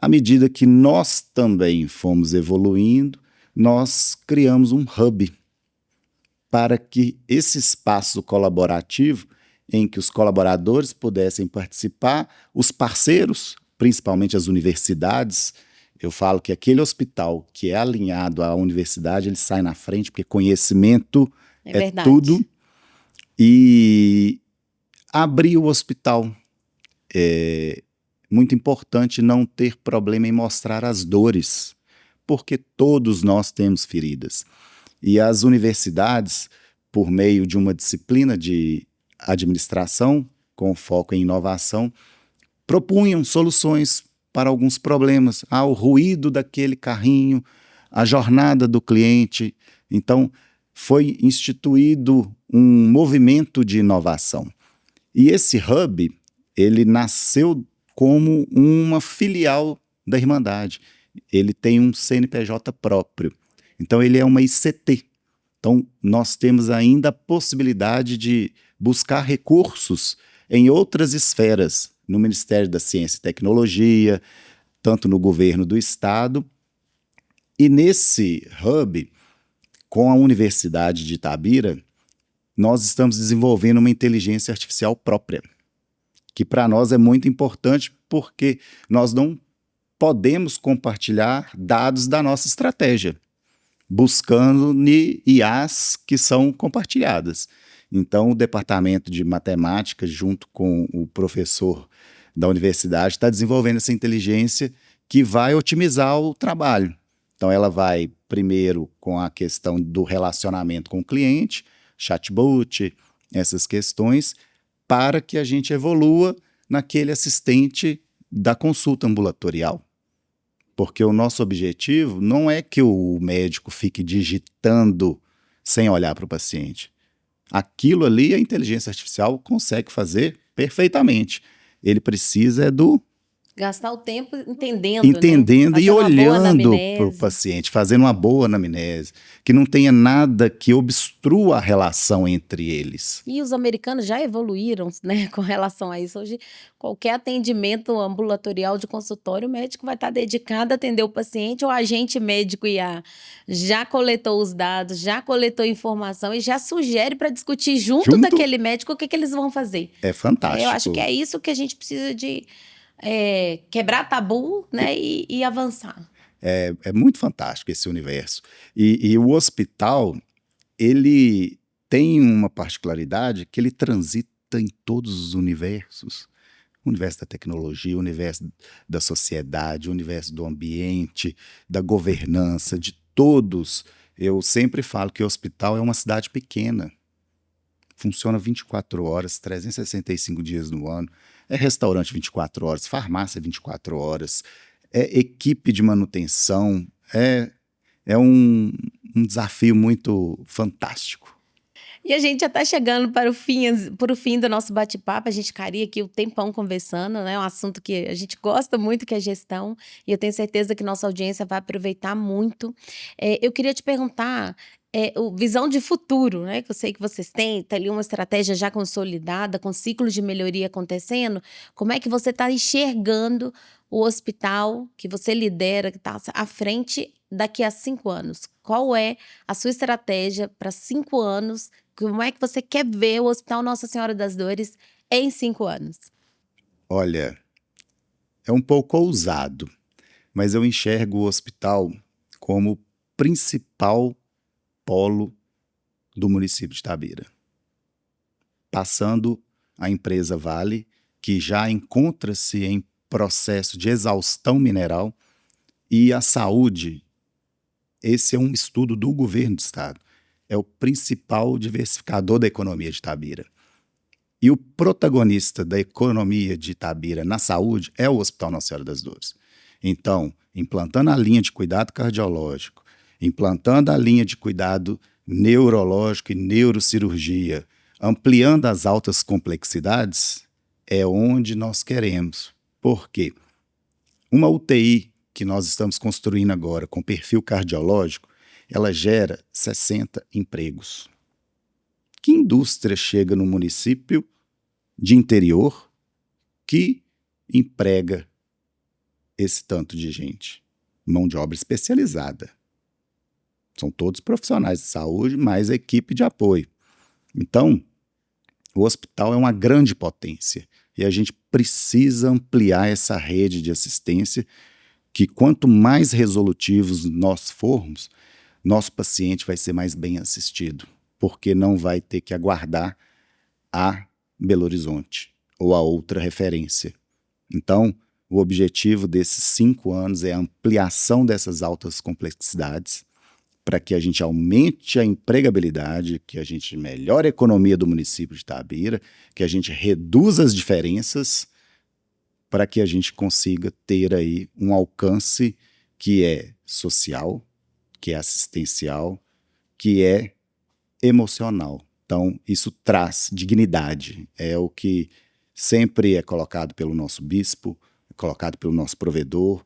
à medida que nós também fomos evoluindo, nós criamos um hub para que esse espaço colaborativo, em que os colaboradores pudessem participar, os parceiros, principalmente as universidades. Eu falo que aquele hospital que é alinhado à universidade, ele sai na frente, porque conhecimento é tudo. E abrir o hospital. É muito importante não ter problema em mostrar as dores, porque todos nós temos feridas. E as universidades, por meio de uma disciplina de administração, com foco em inovação, propunham soluções para alguns problemas. O ruído daquele carrinho, a jornada do cliente. Então, foi instituído um movimento de inovação. E esse hub, ele nasceu como uma filial da Irmandade. Ele tem um CNPJ próprio. Então, ele é uma ICT. Então, nós temos ainda a possibilidade de buscar recursos em outras esferas, no Ministério da Ciência e Tecnologia, tanto no governo do Estado. E nesse hub, com a Universidade de Itabira, nós estamos desenvolvendo uma inteligência artificial própria, que para nós é muito importante porque nós não podemos compartilhar dados da nossa estratégia, buscando IAs que são compartilhadas. Então, o departamento de matemática, junto com o professor da universidade, está desenvolvendo essa inteligência que vai otimizar o trabalho. Então, ela vai primeiro com a questão do relacionamento com o cliente, chatbot, essas questões, para que a gente evolua naquele assistente da consulta ambulatorial. Porque o nosso objetivo não é que o médico fique digitando sem olhar para o paciente. Aquilo ali a inteligência artificial consegue fazer perfeitamente. Ele precisa do gastar o tempo entendendo, né? E olhando para o anamnese. paciente, fazendo uma boa anamnese, que não tenha nada que obstrua a relação entre eles. E os americanos já evoluíram, né, com relação a isso. Hoje, qualquer atendimento ambulatorial de consultório, o médico vai estar dedicado a atender o paciente, o agente médico IA já coletou os dados, já coletou informação e já sugere para discutir junto daquele médico o que eles vão fazer. É fantástico. Eu acho que é isso que a gente precisa de quebrar tabu, né, e avançar. É muito fantástico esse universo. E o hospital, ele tem uma particularidade que ele transita em todos os universos. O universo da tecnologia, o universo da sociedade, o universo do ambiente, da governança, de todos. Eu sempre falo que o hospital é uma cidade pequena. Funciona 24 horas, 365 dias no ano. É restaurante 24 horas, farmácia 24 horas, é equipe de manutenção, é um desafio muito fantástico. E a gente já está chegando para o fim do nosso bate-papo. A gente ficaria aqui o tempão conversando, né? É um assunto que a gente gosta muito, que é gestão, e eu tenho certeza que nossa audiência vai aproveitar muito. Eu queria te perguntar visão de futuro, né? Que eu sei que vocês têm, tá ali uma estratégia já consolidada, com ciclos de melhoria acontecendo. Como é que você está enxergando o hospital que você lidera, que está à frente daqui a 5 anos? Qual é a sua estratégia para 5 anos? Como é que você quer ver o Hospital Nossa Senhora das Dores em 5 anos? Olha, é um pouco ousado, mas eu enxergo o hospital como o principal polo do município de Itabira. Passando a empresa Vale, que já encontra-se em processo de exaustão mineral, e a saúde, esse é um estudo do governo do estado, é o principal diversificador da economia de Itabira. E o protagonista da economia de Itabira na saúde é o Hospital Nossa Senhora das Dores. Então, implantando a linha de cuidado cardiológico, implantando a linha de cuidado neurológico e neurocirurgia, ampliando as altas complexidades, é onde nós queremos. Por quê? Uma UTI que nós estamos construindo agora com perfil cardiológico, ela gera 60 empregos. Que indústria chega no município de interior que emprega esse tanto de gente? Mão de obra especializada. São todos profissionais de saúde, mais a equipe de apoio. Então, o hospital é uma grande potência e a gente precisa ampliar essa rede de assistência, que quanto mais resolutivos nós formos, nosso paciente vai ser mais bem assistido, porque não vai ter que aguardar a Belo Horizonte ou a outra referência. Então, o objetivo desses 5 anos é a ampliação dessas altas complexidades, para que a gente aumente a empregabilidade, que a gente melhore a economia do município de Itabira, que a gente reduza as diferenças, para que a gente consiga ter aí um alcance que é social, que é assistencial, que é emocional. Então, isso traz dignidade. É o que sempre é colocado pelo nosso bispo, é colocado pelo nosso provedor,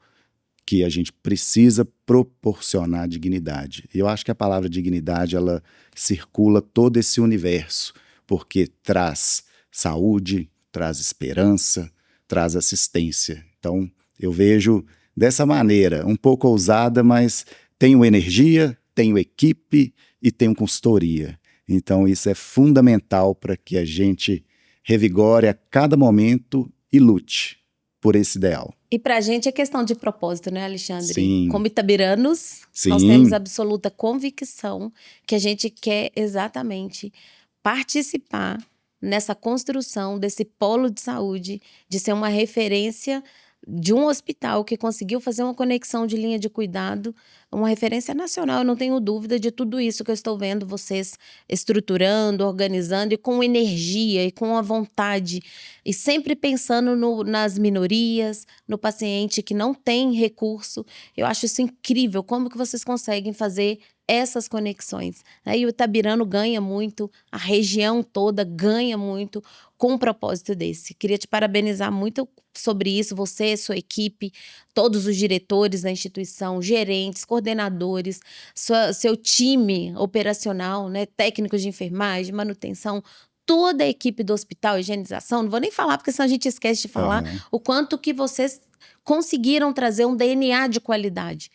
que a gente precisa proporcionar dignidade. E eu acho que a palavra dignidade, ela circula todo esse universo, porque traz saúde, traz esperança, traz assistência. Então, eu vejo dessa maneira, um pouco ousada, mas tenho energia, tenho equipe e tenho consultoria. Então, isso é fundamental para que a gente revigore a cada momento e lute por esse ideal. E para a gente é questão de propósito, né, Alexandre? Sim. Como itabiranos, Sim. nós temos absoluta convicção que a gente quer exatamente participar nessa construção desse polo de saúde, de ser uma referência de um hospital que conseguiu fazer uma conexão de linha de cuidado, uma referência nacional. Eu não tenho dúvida de tudo isso que eu estou vendo vocês estruturando, organizando e com energia e com a vontade e sempre pensando nas minorias, no paciente que não tem recurso. Eu acho isso incrível, como que vocês conseguem fazer essas conexões, né? E o itabirano ganha muito, a região toda ganha muito com um propósito desse. Queria te parabenizar muito sobre isso, você, sua equipe, todos os diretores da instituição, gerentes, coordenadores, seu time operacional, né? Técnicos de enfermagem, manutenção, toda a equipe do hospital, higienização, não vou nem falar porque senão a gente esquece de falar o quanto que vocês conseguiram trazer um DNA de qualidade.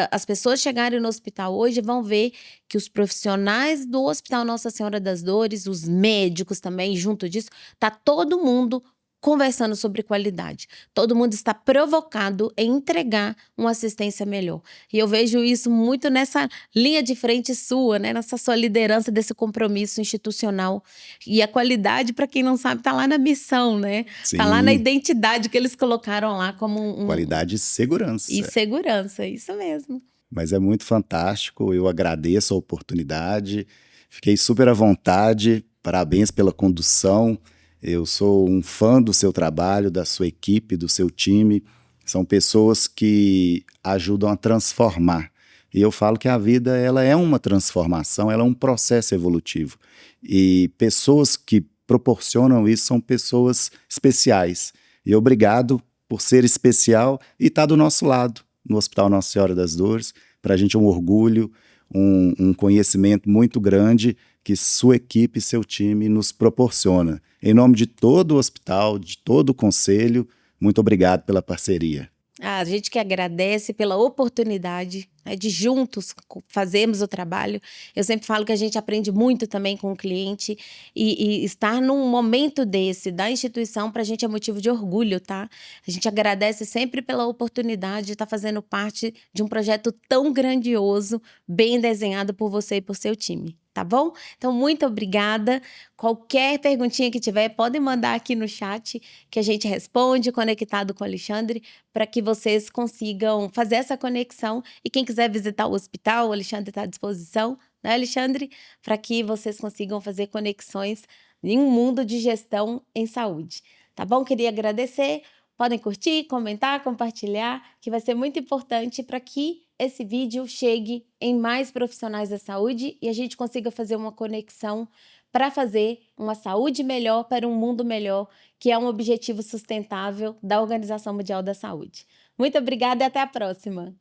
As pessoas chegarem no hospital hoje vão ver que os profissionais do Hospital Nossa Senhora das Dores, os médicos também, junto disso, tá todo mundo conversando sobre qualidade. Todo mundo está provocado em entregar uma assistência melhor. E eu vejo isso muito nessa linha de frente sua, né? Nessa sua liderança desse compromisso institucional. E a qualidade, para quem não sabe, está lá na missão, né? Está lá na identidade que eles colocaram lá como qualidade e segurança. E segurança, isso mesmo. Mas é muito fantástico, eu agradeço a oportunidade, fiquei super à vontade, parabéns pela condução. Eu sou um fã do seu trabalho, da sua equipe, do seu time. São pessoas que ajudam a transformar. E eu falo que a vida ela é uma transformação, ela é um processo evolutivo. E pessoas que proporcionam isso são pessoas especiais. E obrigado por ser especial e estar do nosso lado, no Hospital Nossa Senhora das Dores. Para a gente é um orgulho, um conhecimento muito grande que sua equipe e seu time nos proporciona. Em nome de todo o hospital, de todo o conselho, muito obrigado pela parceria. A gente que agradece pela oportunidade, né, de juntos fazermos o trabalho. Eu sempre falo que a gente aprende muito também com o cliente e estar num momento desse da instituição para a gente é motivo de orgulho, tá? A gente agradece sempre pela oportunidade de estar fazendo parte de um projeto tão grandioso, bem desenhado por você e por seu time. Tá bom? Então, muito obrigada. Qualquer perguntinha que tiver, podem mandar aqui no chat que a gente responde, conectado com o Alexandre, para que vocês consigam fazer essa conexão. E quem quiser visitar o hospital, o Alexandre está à disposição, né, Alexandre? Para que vocês consigam fazer conexões em um mundo de gestão em saúde. Tá bom? Queria agradecer. Podem curtir, comentar, compartilhar, que vai ser muito importante para que esse vídeo chegue em mais profissionais da saúde e a gente consiga fazer uma conexão para fazer uma saúde melhor para um mundo melhor, que é um objetivo sustentável da Organização Mundial da Saúde. Muito obrigada e até a próxima!